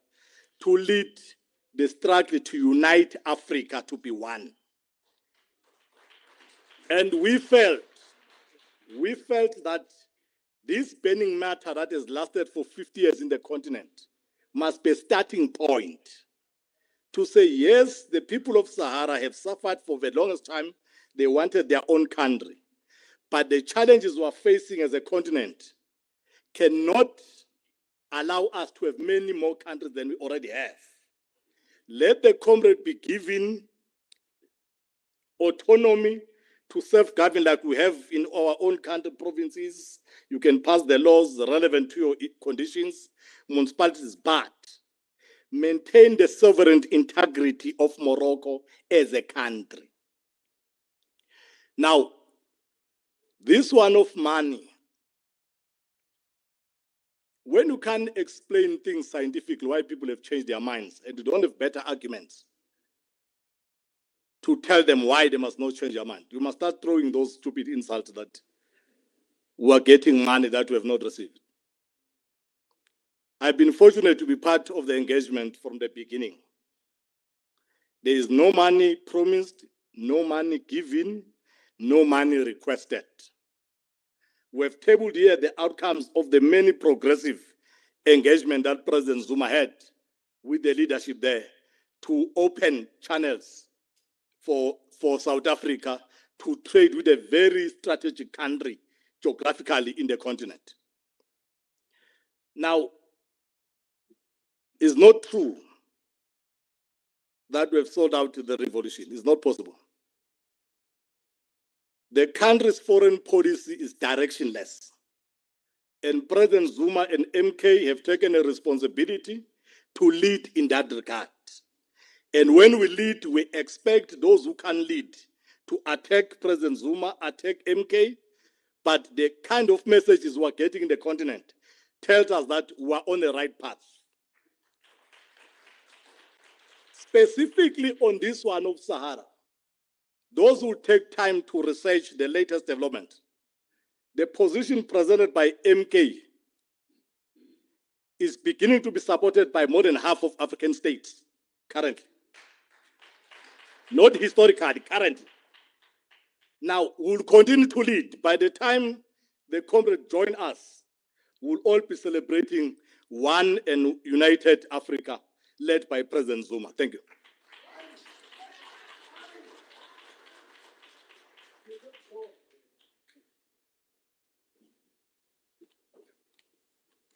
to lead the struggle to unite Africa to be one. And we felt that this burning matter that has lasted for 50 years in the continent must be a starting point to say, yes, the people of Sahara have suffered for the longest time. They wanted their own country. But the challenges we are facing as a continent cannot allow us to have many more countries than we already have. Let the comrade be given autonomy to self-govern like we have in our own country provinces. You can pass the laws relevant to your conditions, municipalities, but maintain the sovereign integrity of Morocco as a country. Now, this one of money, when you can't explain things scientifically, why people have changed their minds, and you don't have better arguments to tell them why they must not change their mind, you must start throwing those stupid insults that we are getting money that we have not received. I've been fortunate to be part of the engagement from the beginning. There is no money promised, no money given, no money requested. We have tabled here the outcomes of the many progressive engagement that President Zuma had with the leadership there to open channels for South Africa to trade with a very strategic country geographically in the continent. Now, it's not true that we have sold out the revolution. It's not possible. The country's foreign policy is directionless. And President Zuma and MK have taken a responsibility to lead in that regard. And when we lead, we expect those who can lead to attack President Zuma, attack MK, but the kind of messages we're getting in the continent tells us that we're on the right path. Specifically on this one of Sahara, those who take time to research the latest development, the position presented by MK is beginning to be supported by more than half of African states currently. Not historically, currently. Now, we'll continue to lead. By the time the comrades join us, we'll all be celebrating one and united Africa led by President Zuma. Thank you.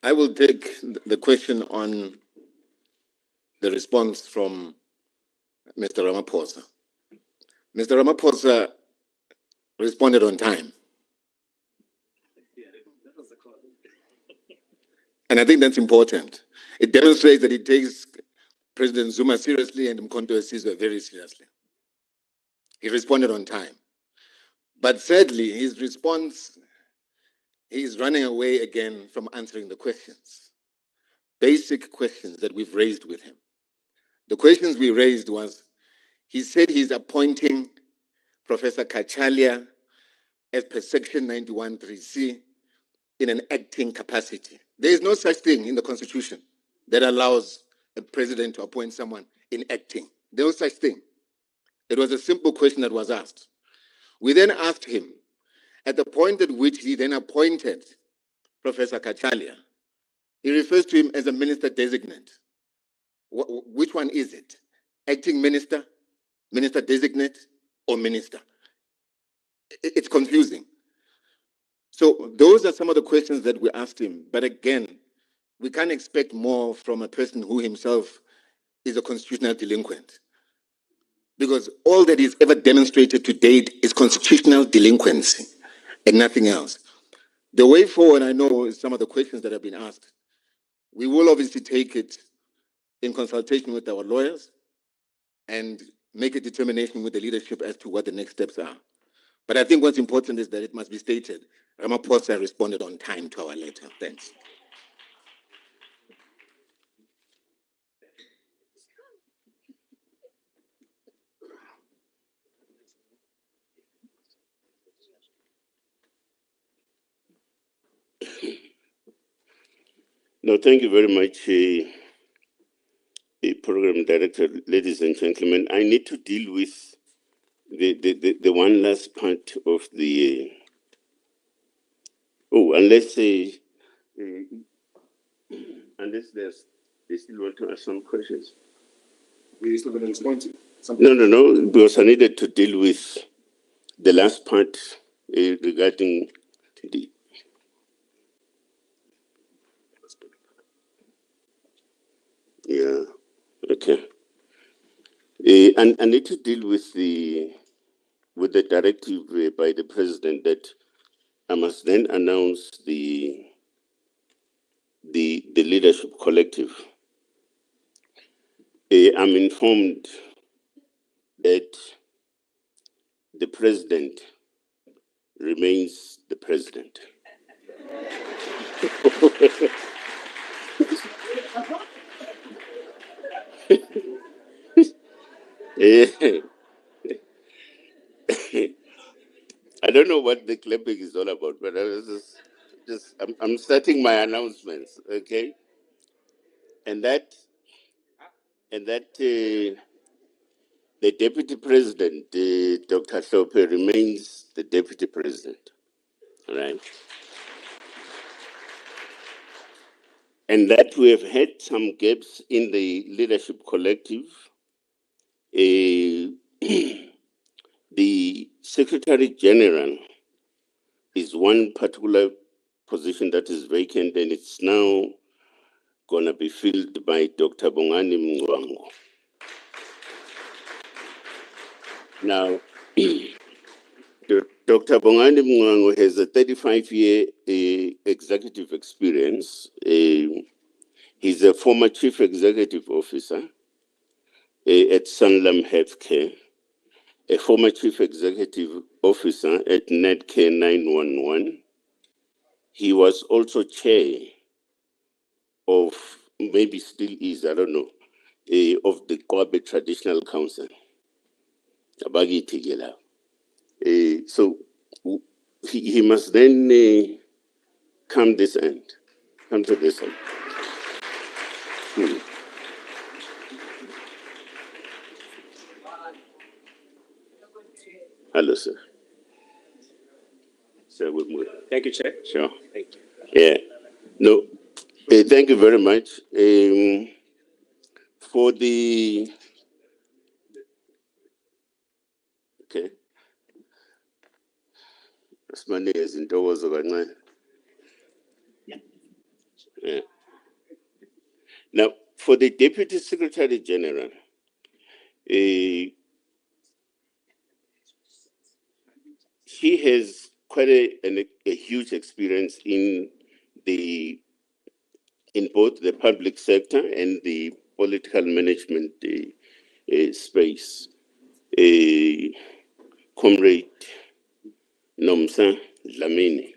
I will take the question on the response from Mr. Ramaphosa. Mr. Ramaphosa responded on time. And I think that's important. It demonstrates that he takes President Zuma seriously and Mkhonto Sizwe very seriously. He responded on time. But sadly, his response, he's running away again from answering the questions. Basic questions that we've raised with him. The questions we raised was, he said he's appointing Professor Kachalia as per Section 91(3)(c) in an acting capacity. There is no such thing in the Constitution that allows a president to appoint someone in acting. There was no such thing. It was a simple question that was asked. We then asked him, at the point at which he then appointed Professor Kachalia, he refers to him as a minister designate. Which one is it? Acting minister, minister designate, or minister? It's confusing. So those are some of the questions that we asked him. But again, we can't expect more from a person who himself is a constitutional delinquent. Because all that he's ever demonstrated to date is constitutional delinquency and nothing else. The way forward, I know, is some of the questions that have been asked. We will obviously take it in consultation with our lawyers and make a determination with the leadership as to what the next steps are. But I think what's important is that it must be stated, Ramaphosa responded on time to our letter. Thanks. No, thank you very much, Program Director, ladies and gentlemen. I need to deal with the one last part of the... unless they still want to ask some questions. We're still going to respond to No, because I needed to deal with the last part regarding the... Yeah, okay. And I need to deal with the directive by the president that I must then announce the leadership collective. I'm informed that the president remains the president. I don't know what the clapping is all about, but I was I'm starting my announcements, okay? And that the deputy president, Dr. Sope, remains the deputy president, all right? And that we have had some gaps in the leadership collective. The Secretary General is one particular position that is vacant, and it's now going to be filled by Dr. Bongani Mngwango. Now, Dr. Bongani Mngwango has a 35-year executive experience. He's a former chief executive officer at Sanlam Healthcare, a former chief executive officer at Netcare 911. He was also chair of, maybe still is, I don't know, of the Kwabe Traditional Council. So he must then come to this end. Hello, sir. Sir, we'll move. Thank you, Chair. Sure. Thank you. Yeah. No, thank you very much. For the... Okay. That's my name is in Towas of Yeah. Now, For the Deputy Secretary General, he has quite a huge experience in both the public sector and the political management space. Comrade Nomsa Dlamini.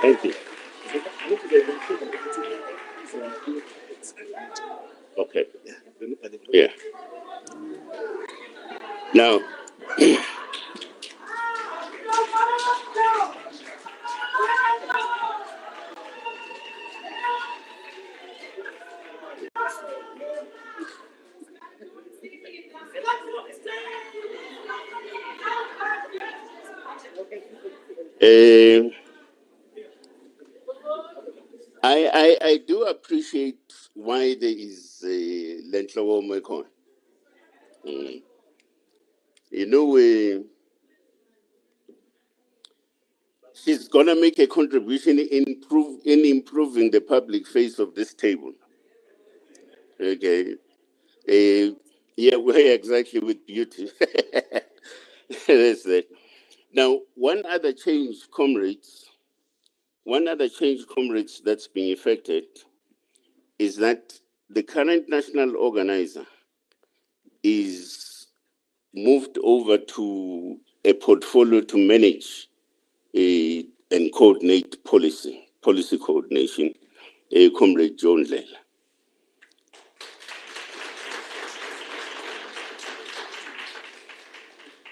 Thank you. Okay. Yeah. Now, I do appreciate why there is Lentlawo Mekon. You know, she's gonna make a contribution in improving the public face of this table. Okay. Yeah, we're exactly with beauty. That's it. Now, one other change, comrades, that's being effected is that the current national organizer is moved over to a portfolio to manage and coordinate policy coordination, Comrade John Lela.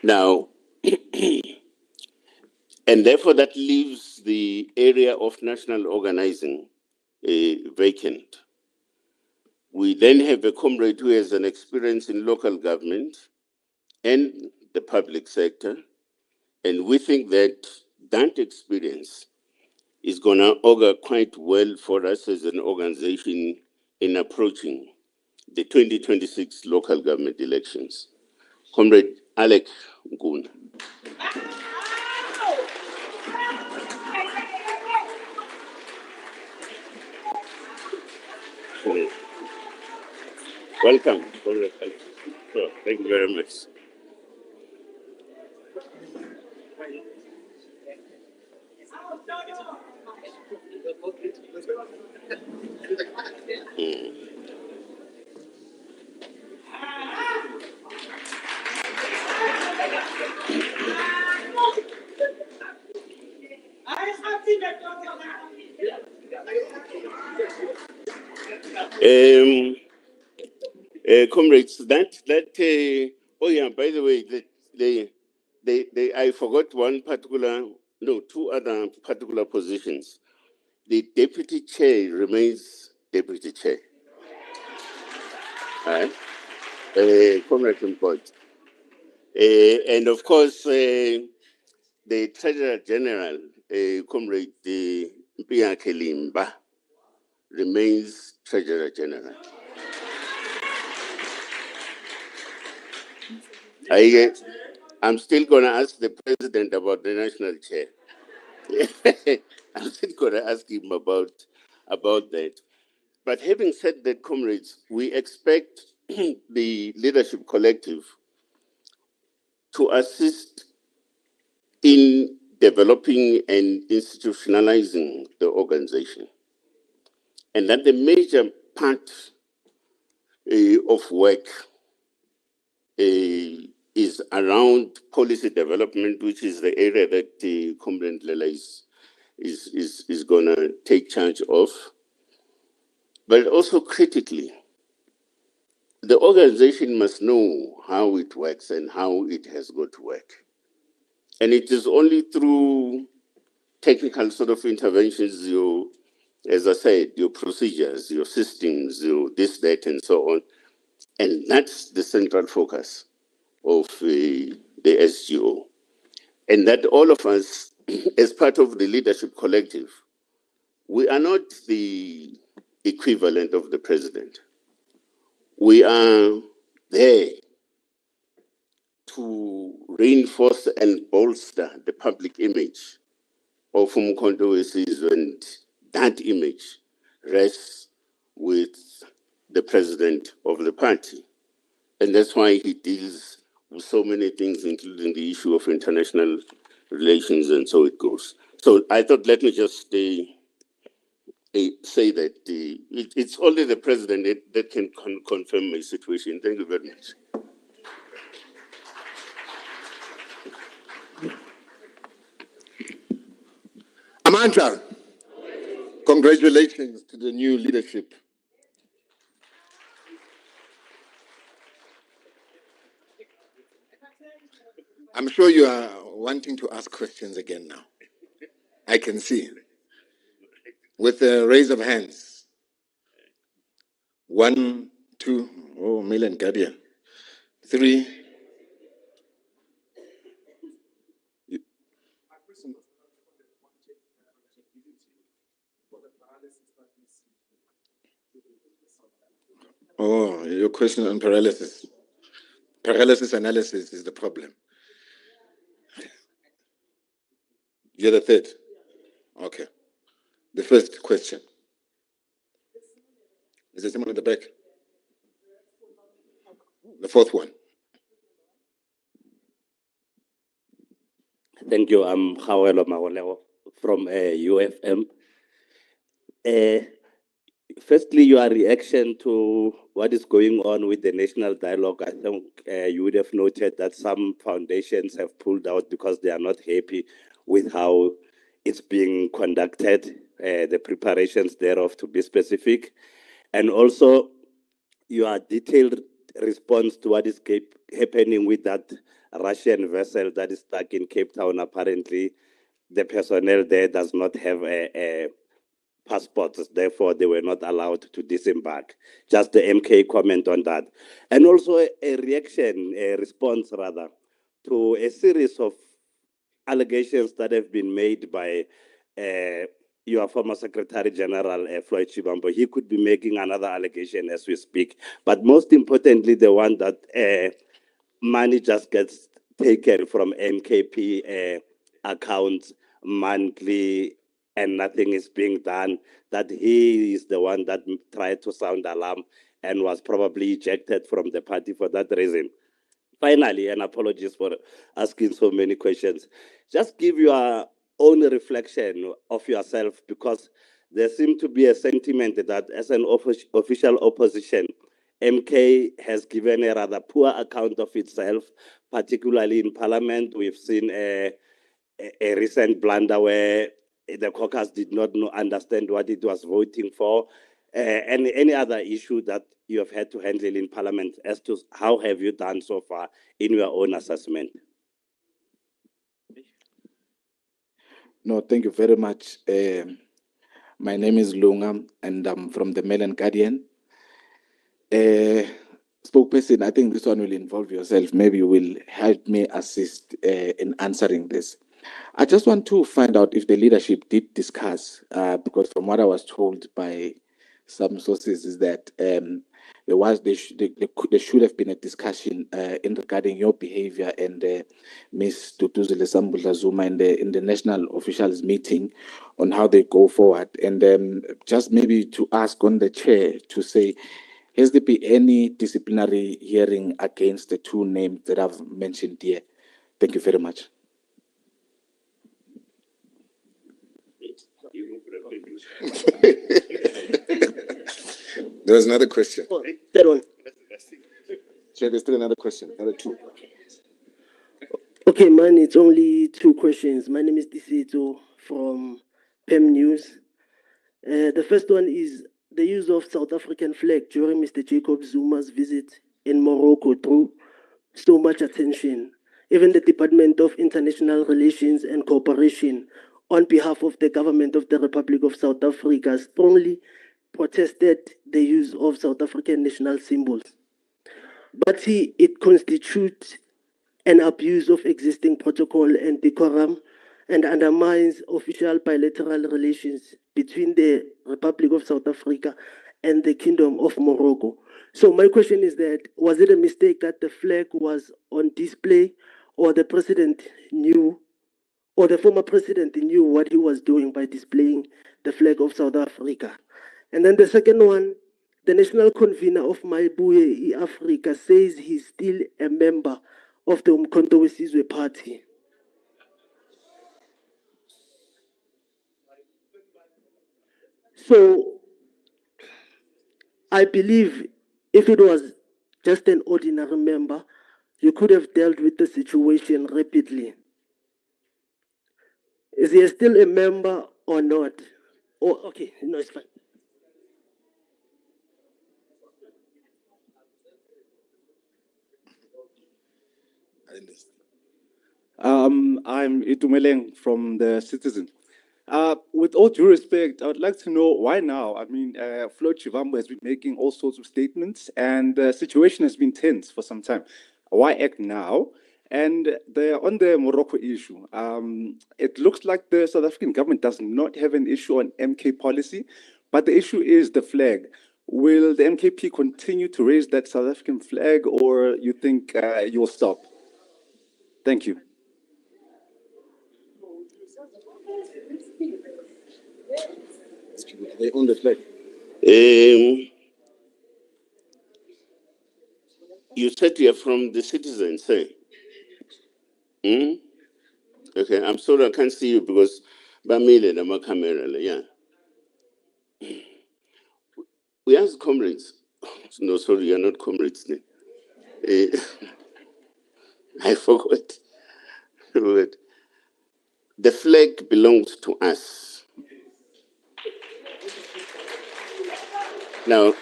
Now, and therefore that leaves the area of national organizing vacant. We then have a comrade who has an experience in local government and the public sector, and we think that that experience is going to augur quite well for us as an organization in approaching the 2026 local government elections. Comrade Alec Nguna. Welcome, Comrade Alec. So, thank you very much. Comrades, oh yeah, by the way, I forgot two other particular positions. The deputy chair remains deputy chair. Right? Comrade Import. And of course, the Treasurer General, Comrade Mpia Kelimba, remains Treasurer General. I'm still going to ask the President about the national chair. I'm still going to ask him about that. But having said that, comrades, we expect the leadership collective to assist in developing and institutionalizing the organization. And that the major part of work is around policy development, which is the area that Comrade Lela is going to take charge of. But also critically, the organization must know how it works and how it has got to work. And it is only through technical sort of interventions, as I said, your procedures, your systems, your this, that, and so on. And that's the central focus of the SGO. And that all of us, as part of the leadership collective, we are not the equivalent of the president. We are there to reinforce and bolster the public image of Umkhonto weSizwe, and that image rests with the president of the party. And that's why he deals with so many things, including the issue of international relations, and so it goes. So I thought, let me just say that it's only the president that can confirm my situation. Thank you very much. Amandla, congratulations to the new leadership. I'm sure you are wanting to ask questions again now. I can see. With a raise of hands. 1, 2, oh, Milan Gadia. 3. Oh, your question on paralysis. Paralysis analysis is the problem. You're the third? Okay. The first question. Is there someone at the back? The fourth one. Thank you. I'm Hawelo Mawoleo from UFM. Firstly, your reaction to what is going on with the national dialogue. I think you would have noted that some foundations have pulled out because they are not happy with how it's being conducted, the preparations thereof, to be specific, and also your detailed response to what is happening with that Russian vessel that is stuck in Cape Town. Apparently, the personnel there does not have a passports, therefore they were not allowed to disembark. Just the MK comment on that. And also a reaction, a response rather, to a series of allegations that have been made by your former Secretary General, Floyd Shivambu. He could be making another allegation as we speak. But most importantly, the one that money just gets taken from MKP accounts monthly and nothing is being done, that he is the one that tried to sound alarm and was probably ejected from the party for that reason. Finally, and apologies for asking so many questions, just give your own reflection of yourself, because there seems to be a sentiment that as an official opposition, MK has given a rather poor account of itself, particularly in Parliament. We've seen a recent blunder where the caucus did not understand what it was voting for, and any other issue that you have had to handle in Parliament, as to how have you done so far in your own assessment? No, thank you very much. My name is Lunga, and I'm from the Mail and Guardian. Spokesperson, I think this one will involve yourself. Maybe you will help me assist in answering this. I just want to find out if the leadership did discuss, because from what I was told by some sources is that there should have been a discussion in regarding your behavior and Ms. Duduzile Sambula Zuma in the national officials meeting on how they go forward. And just maybe to ask on the chair to say, has there been any disciplinary hearing against the two names that I've mentioned here? Thank you very much. There was another question. That one. Chair, there's still another question. Another two. Okay, mine, it's only two questions. My name is Disito from PEM News. The first one is the use of South African flag during Mr. Jacob Zuma's visit in Morocco drew so much attention. Even the Department of International Relations and Cooperation, on behalf of the government of the Republic of South Africa, strongly protested the use of South African national symbols. But it constitutes an abuse of existing protocol and decorum, and undermines official bilateral relations between the Republic of South Africa and the Kingdom of Morocco. So my question is that, was it a mistake that the flag was on display, or the president knew, or the former president knew what he was doing by displaying the flag of South Africa? And then the second one, the national convener of Maibuye Africa says he's still a member of the Umkhonto weSizwe party. So I believe if it was just an ordinary member, you could have dealt with the situation rapidly. Is he still a member or not? Oh, okay, no, it's fine. I'm Itumeleng from the Citizen. With all due respect, I would like to know why now? I mean, Floyd Shivambu has been making all sorts of statements, and the situation has been tense for some time. Why act now? And on the Morocco issue, it looks like the South African government does not have an issue on MK policy, but the issue is the flag. Will the MKP continue to raise that South African flag, or you think you'll stop? Thank you. They own the flag. You said you're from the Citizen, say? Okay, I'm sorry I can't see you because Bamile, the camera, yeah. We ask comrades. No, sorry, you're not comrades. I forgot. The flag belongs to us. Now,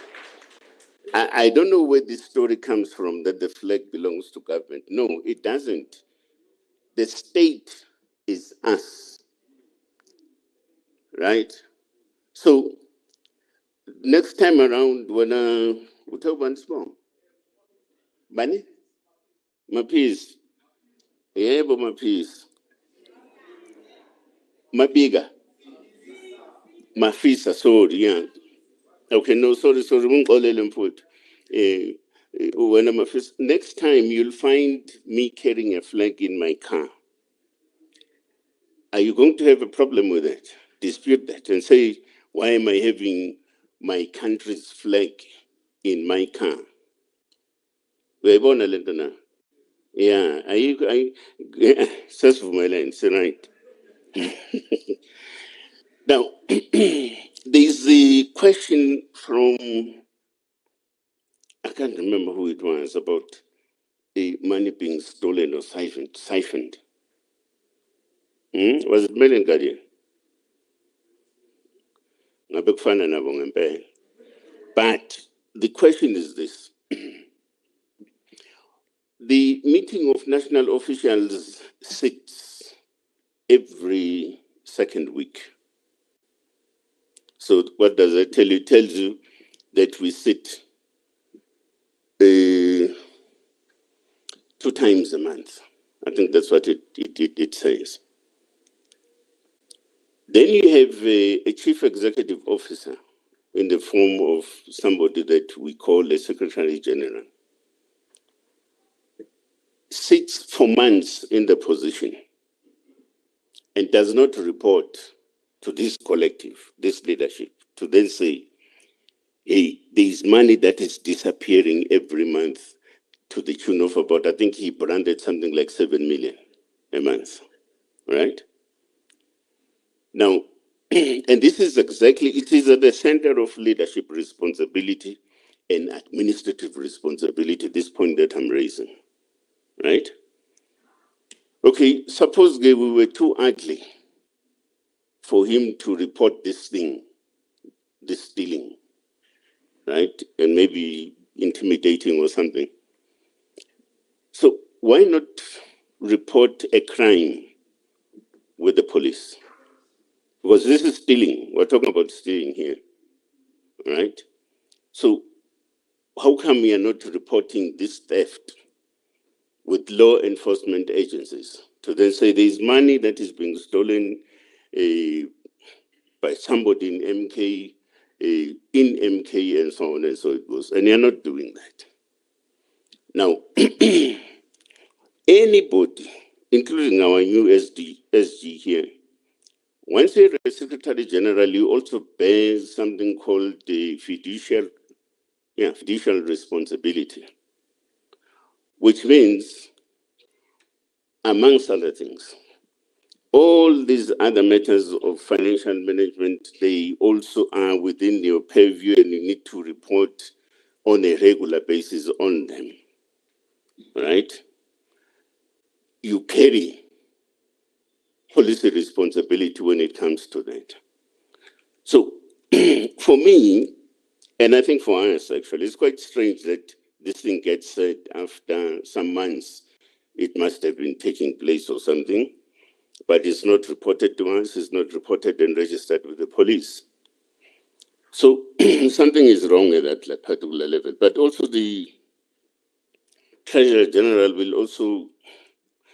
I don't know where this story comes from that the flag belongs to government. No, it doesn't. The state is us, right? So next time around, when we talk once more, Bani, my peace, yeah, but my peace, my bigger, my fisa, sorry, yeah. Okay, no, sorry, won't call them put. When I'm a first, next time you'll find me carrying a flag in my car. Are you going to have a problem with it? Dispute that and say, why am I having my country's flag in my car? We're born a little. Yeah, for my lines, right? Now, there's a question from, I can't remember who it was, about the money being stolen or siphoned. Was it Melengadi? But the question is this. The meeting of national officials sits every second week. So what does it tell you? It tells you that we sit 2 times a month. I think that's what it says. Then you have a chief executive officer in the form of somebody that we call a secretary general. Sits for months in the position and does not report to this collective, this leadership, to then say, hey, there's money that is disappearing every month to the tune of about, I think he branded something like 7 million a month, right? Now, and this is exactly, it is at the center of leadership responsibility and administrative responsibility, this point that I'm raising, right? Okay, suppose we were too ugly for him to report this thing, this stealing, right? And maybe intimidating or something. So why not report a crime with the police? Because this is stealing. We're talking about stealing here, right? So how come we are not reporting this theft with law enforcement agencies to to then say there's money that is being stolen by somebody in MK, and so on and so it goes. And you're not doing that. Now, anybody, including our new SG here, once you're a Secretary General, you also bear something called the fiducial responsibility, which means, amongst other things, all these other matters of financial management, they also are within your purview, and you need to report on a regular basis on them, right? You carry policy responsibility when it comes to that. So for me, and I think for us actually, it's quite strange that this thing gets said after some months. It must have been taking place or something, but it's not reported to us, it's not reported and registered with the police. So something is wrong at that particular level. But also the Treasurer General will also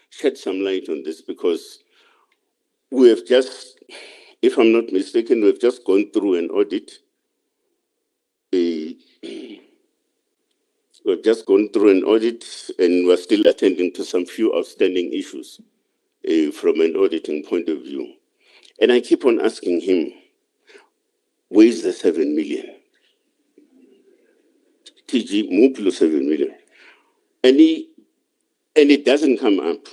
shed some light on this, because we have just, if I'm not mistaken, we've just gone through an audit. We've just gone through an audit, and we're still attending to some few outstanding issues from an auditing point of view. And I keep on asking him, where's the 7 million? TG, Muplo 7 million. And it doesn't come up,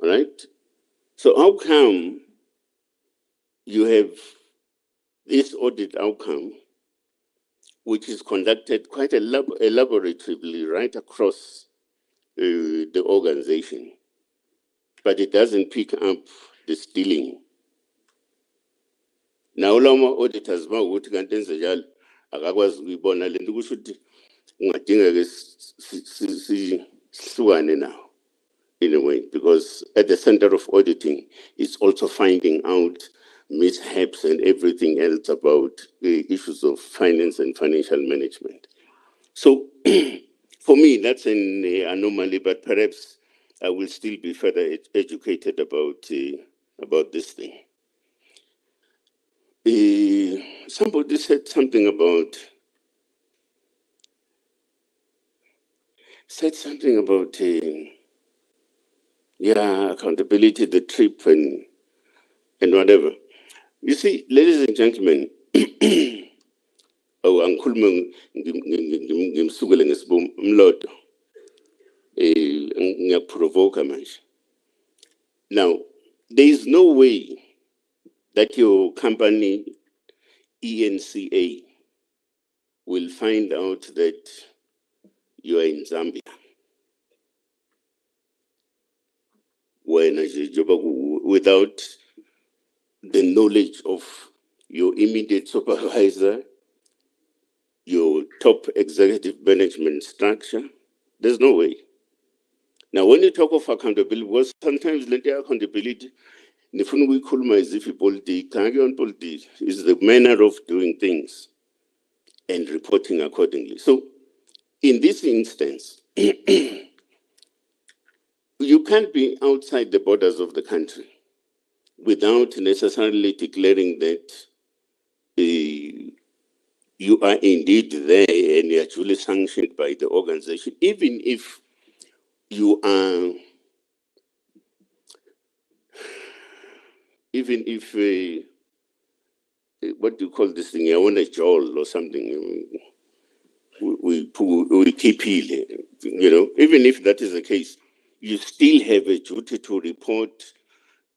all right? So how come you have this audit outcome, which is conducted quite elaboratively right across the organization, but it doesn't pick up the stealing? Now, Lama auditors, what can say? Akakwazi ukuyibona lento, kusho ukuthi ungadinga-ke sihlukane now, in a way, because at the center of auditing is also finding out mishaps and everything else about the issues of finance and financial management. So for me, that's an anomaly, but perhaps I will still be further educated about this thing. Somebody said something about accountability, the trip and whatever. You see, ladies and gentlemen, angikhuluma ngimsukele ngesibum umlodo, ngiyakuprovoka manje. Now, there is no way that your company, ENCA, will find out that you are in Zambia without the knowledge of your immediate supervisor, your top executive management structure. There's no way. Now, when you talk of accountability, because sometimes the accountability, is the manner of doing things and reporting accordingly. So, in this instance, you can't be outside the borders of the country without necessarily declaring that you are indeed there and you are duly sanctioned by the organization, even if you are, what do you call this thing? I want a jowl or something. We keep healing, even if that is the case, you still have a duty to report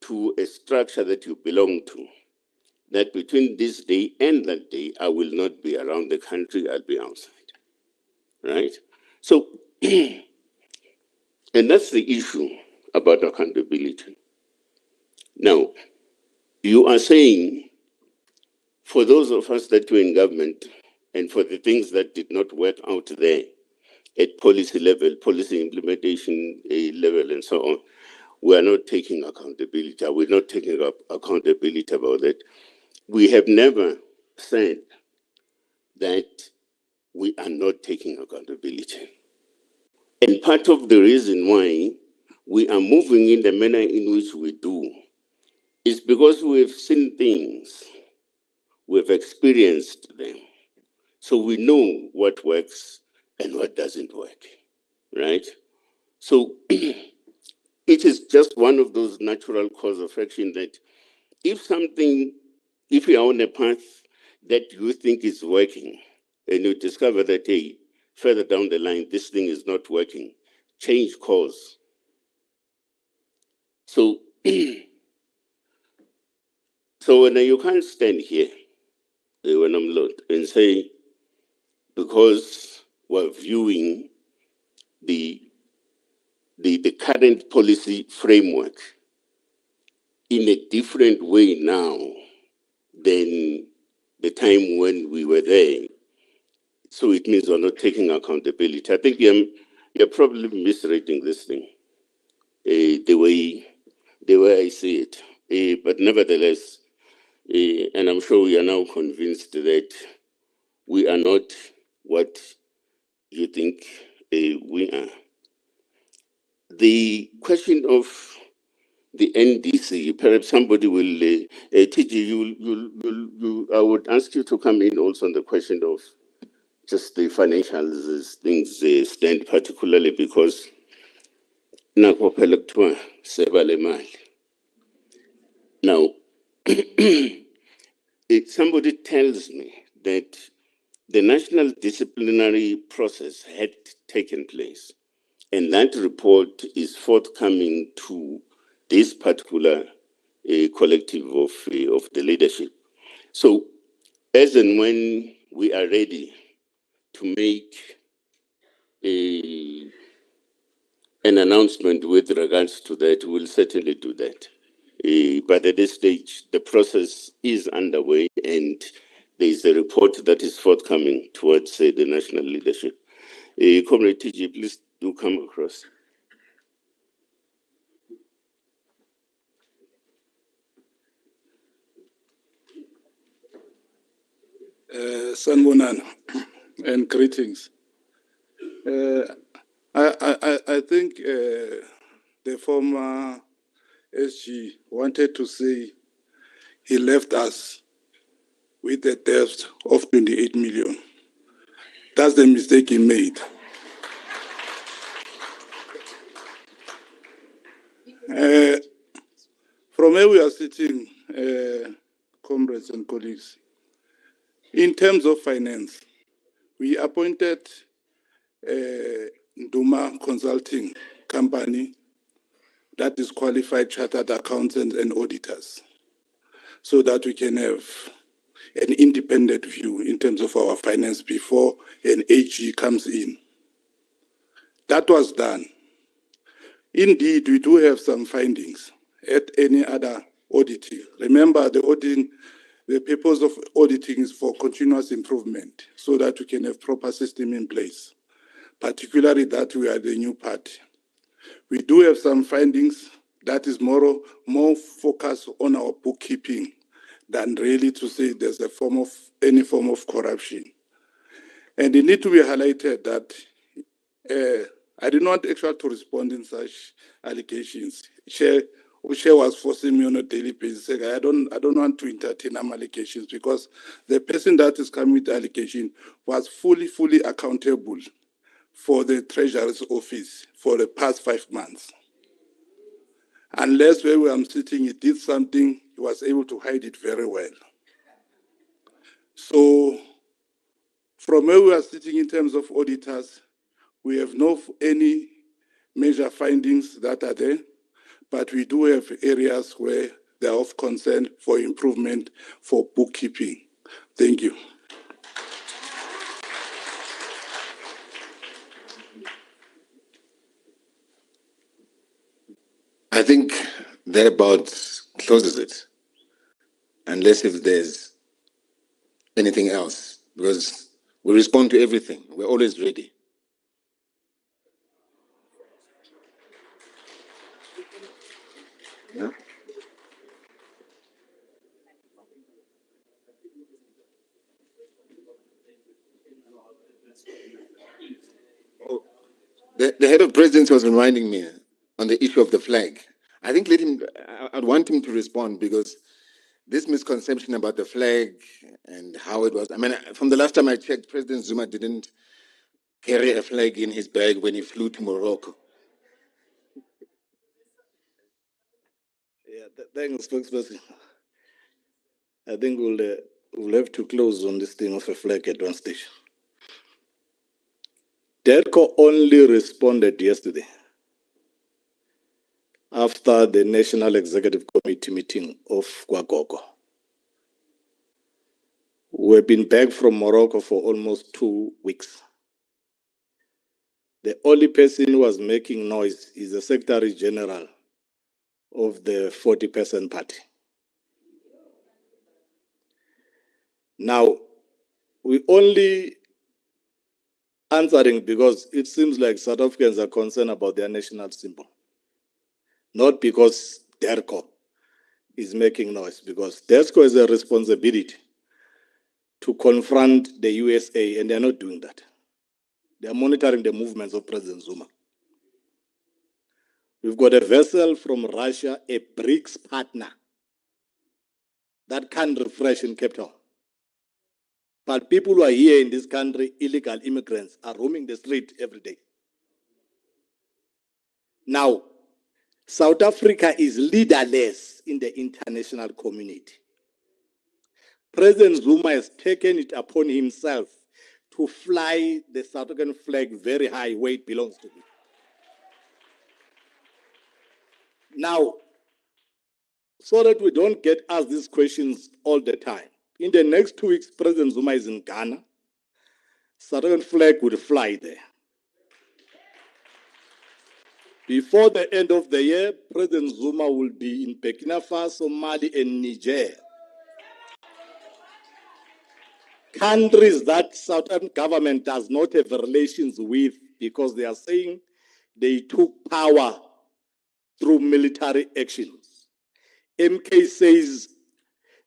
to a structure that you belong to, that between this day and that day, I will not be around the country, I'll be outside, right? So, and that's the issue about accountability. Now, you are saying, for those of us that were in government, and for the things that did not work out there at policy level, policy implementation level, and so on, we are not taking accountability. We're not taking accountability about that. We have never said that we are not taking accountability. And part of the reason why we are moving in the manner in which we do is because we've seen things, we've experienced them. So we know what works and what doesn't work, right? So it is just one of those natural cause of action that if you are on a path that you think is working and you discover that, hey, further down the line, this thing is not working, change course. So, so when you can't stand here when I'm lot and say, because we're viewing the current policy framework in a different way now than the time when we were there. So it means we're not taking accountability. I think you're probably misreading this thing, the way I see it. But nevertheless, and I'm sure we are now convinced that we are not what you think we are. The question of the NDC, perhaps somebody will, TG, I would ask you to come in also on the question of just the financials as things stand, particularly because now if somebody tells me that the national disciplinary process had taken place, and that report is forthcoming to this particular collective of the leadership. So, as and when we are ready to make an announcement with regards to that, we'll certainly do that. But at this stage, the process is underway, and there is a report that is forthcoming towards the national leadership. Comrade TG, please do come across. Sanbonan and greetings. I think the former SG wanted to say he left us with a debt of 28 million. That's the mistake he made. From where we are sitting, comrades and colleagues, in terms of finance, we appointed Zuma consulting company that is qualified chartered accountants and auditors, so that we can have an independent view in terms of our finance before an AG comes in. That was done. Indeed, we do have some findings at any other auditing. Remember, the purpose of auditing is for continuous improvement so that we can have proper system in place, particularly that we are the new party. We do have some findings that is more focused on our bookkeeping than really to say there's any form of corruption. And it needs to be highlighted that I did not actually to respond in such allegations. Chair was forcing me on a daily basis. I don't want to entertain allegations because the person that is coming with the allegation was fully accountable for the Treasurer's office for the past 5 months. Unless where I'm sitting, he did something, he was able to hide it very well. So from where we are sitting in terms of auditors, we have any major findings that are there, but we do have areas where they are of concern for improvement for bookkeeping. Thank you. I think that about closes it, unless if there's anything else, because we respond to everything. We're always ready. Yeah? Oh, the head of presidency was reminding me, on the issue of the flag. I think I'd want him to respond, because this misconception about the flag and how it was, I mean, from the last time I checked, President Zuma didn't carry a flag in his bag when he flew to Morocco. Yeah, thanks, spokesperson. I think we'll have to close on this thing of a flag at one stage. DERCO only responded yesterday after the National Executive Committee meeting of Kwagogo. We've been back from Morocco for almost 2 weeks. The only person who was making noise is the Secretary General of the 40-person party. Now, we only answering because it seems like South Africans are concerned about their national symbol. Not because DERCO is making noise, because DERCO has a responsibility to confront the USA, and they're not doing that. They're monitoring the movements of President Zuma. We've got a vessel from Russia, a BRICS partner, that can refresh in Cape Town. But people who are here in this country, illegal immigrants, are roaming the street every day. Now, South Africa is leaderless in the international community. President Zuma has taken it upon himself to fly the South African flag very high where it belongs to him. Now, so that we don't get asked these questions all the time, in the next 2 weeks, President Zuma is in Ghana. South African flag will fly there. Before the end of the year, President Zuma will be in Burkina Faso, Mali, and Niger. Countries that South African government does not have relations with, because they are saying they took power through military actions. MK says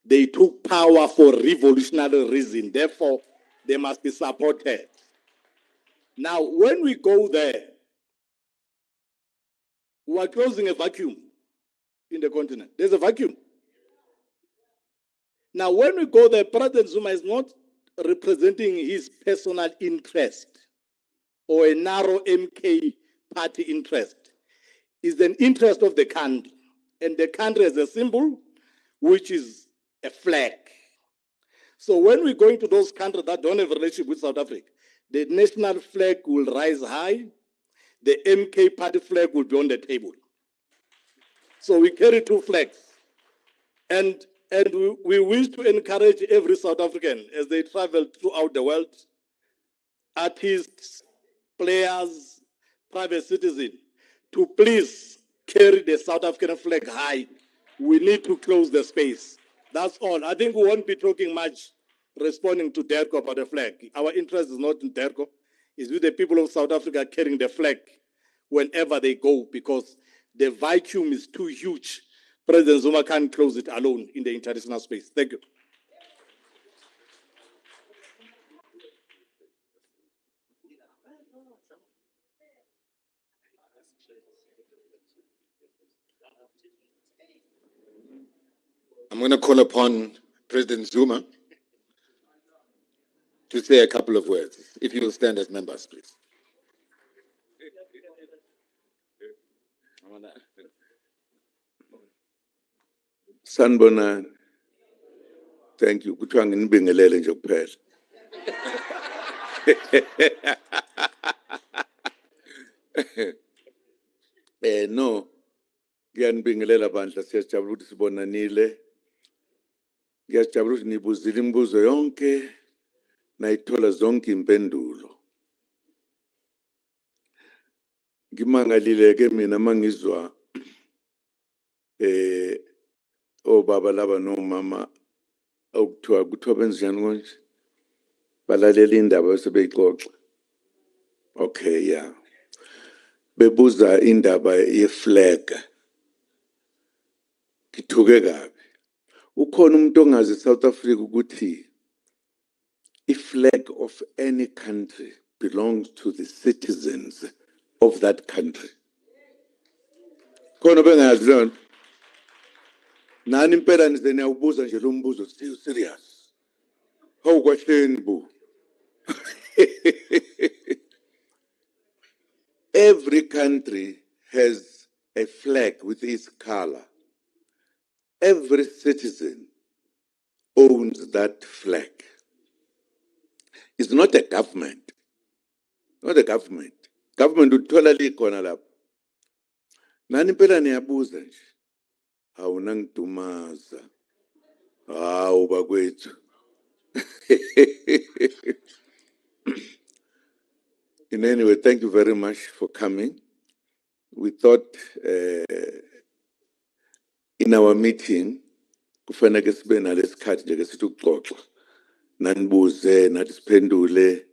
they took power for revolutionary reason, therefore they must be supported. Now, when we go there, we are closing a vacuum in the continent. There's a vacuum. Now, when we go there, President Zuma is not representing his personal interest or a narrow MK party interest. It's an interest of the country. And the country has a symbol, which is a flag. So when we go into those countries that don't have a relationship with South Africa, the national flag will rise high, the MK party flag will be on the table. So we carry two flags. And we wish to encourage every South African as they travel throughout the world, artists, players, private citizens, to please carry the South African flag high. We need to close the space. That's all. I think we won't be talking much responding to DERCO about the flag. Our interest is not in DERCO. It's with the people of South Africa carrying the flag whenever they go, because the vacuum is too huge. President Zuma can't close it alone in the international space. Thank you. I'm going to call upon President Zuma to say a couple of words. If you will stand as members, please. Sanibonani. Thank you. Kuthiwa nginibingelele nje kuphela. No. Ngiyanibingelela bandla, siyajabula ukuthi sibonanile. Ngiyajabula ukuthi nibuzile imibuzo yonke nayithola zonke impendulo. Ngimangalile ke mina mangizwa obaba laba nomama kuthiwa benze njani konje, balalela indaba bese beyixoxa. Okay, yeah. Bebuza indaba ye-flag. Ngithuke kabi. Ukhona umuntu ongazi South Africa ukuthi i-flag of any country belongs to the citizens of that country. khona bengayazi leyo nto. Nani impela nize niyawubuza nje lo mbuzo serious. Hawu kwahleni bu. Every country has a flag with its color. Every citizen owns that flag. It's not a government. Not a government. Government uthola likhona lapho. Nani impela niyabuza nje. Hawu nangidumaza. Hawu bakwethu. In any way, thank you very much for coming. We thought in our meeting, kufanele sibe nalesikhathi nje ke sithi ukuxoxa. Nanibuze, nathi siphendule,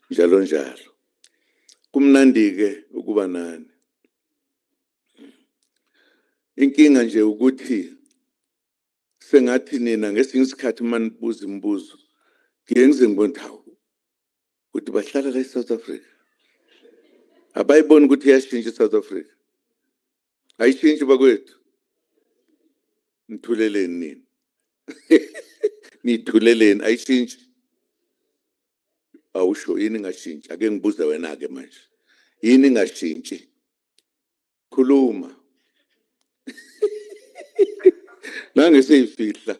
njalo njalo. Kumnandi ke ukuba nani. Inkinga nje ukuthi sengathi nina ngesinye isikhathi manibuza imibuzo, ngiye ngize ngibone hawu ukuthi bahlala la eSouth Africa. Abayiboni ukuthi iyashintsha eSouth Africa. Ayishintshi bakwethu. Nithuleleni nini. Nithuleleni ayishintshi. Awusho yini ngashintshi. Ake ngibuze wena ke manje. Yini ngashintshi. Khuluma. Nange seyifihla.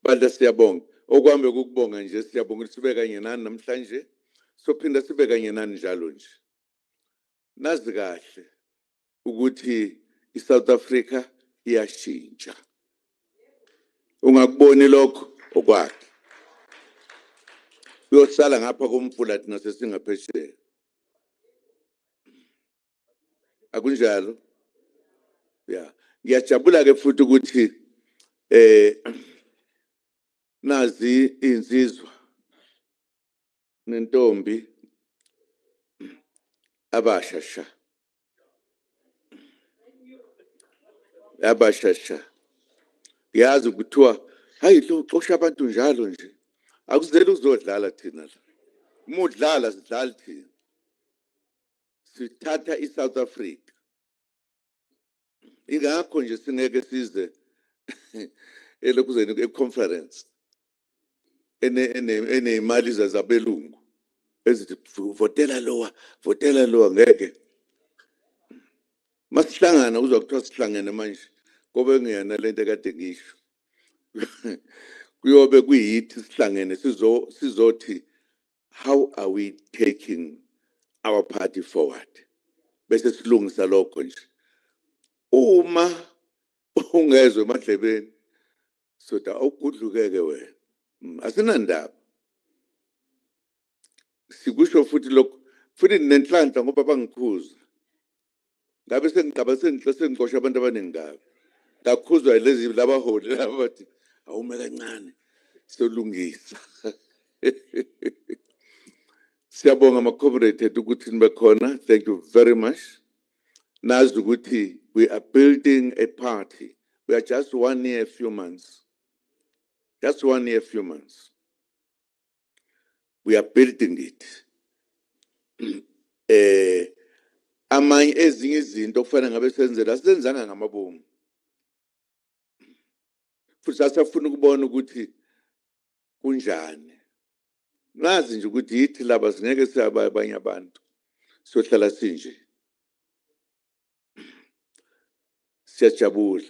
Banda siyabonga. Okwambe ukubonga nje siyabonga ukuthi sibe kanye nani namhlanje. Sophinda sibe kanye nani njalo nje. Nazi kahle ukuthi iSouth Africa iyashintsha. Ungakuboni lokho okwakhe. Uyosala ngapha komfula thina sesingaphesheya. Akunjalo? Yeah. Ngiyajabula ke futhi ukuthi nazi insizwa nentombi abashasha. Abashasha. Yazi ukuthiwa hayi lo xosha abantu njalo nje. Akuzeli uzodlala thina la. Umudlala sidlala thina. Sithatha iSouth Africa. Ingakho nje singeke size elokuzeni econference. Ene imali zabelungu. Ezithi votela lowa ngeke. Masihlangana uzwa kuthiwa sihlangene manje. Kobe ngiyana lento kade ngisho. Kuyobe kuyithi sihlangene sizothi how are we taking our party forward? Bese silungisa lokho nje. Uma ungezwe emadlebeni soda awugudlukeke wena. Asinandaba. Sikusho futhi lokho futhi nenhlanhla ngoba bangikhuza. Ngabe sengixosha abantu abaningi ngabe. Ngakhuzwa lezi labaholi laba bathi awume kancane solungisa. Siyabonga ama-comrade ukuthi nibe khona. Thank you very much. Nazi ukuthi we are building a party. We are just 1 year, few months. Just 1 year, few months. We are building it. Amanye ezinye izinto okufanele ngabe senzela senzanga ngamabomu. Futhi sasafuna ukubona ukuthi kunjani. Nazi nje ukuthi yithi laba singeke siyaba abanye abantu. Sohlala sinje. Siyajabula.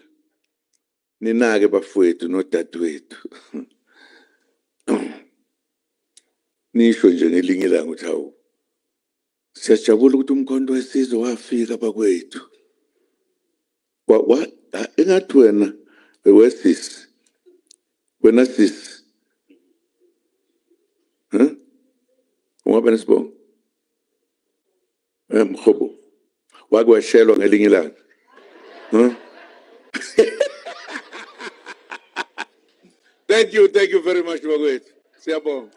Ninake bafowethu nodadewethu. Nisho nje ngelinye ilanga ukuthi hawu. Siyajabula ukuthi umkhonto wesizwe wafika bakwethu. What? Engathi wena wesisi. Wena sisi. Ungabe nesibongo? Mkhobo. Wake washelwa ngelinye ilanga. Thank you very much, bakwethu. Siyabonga.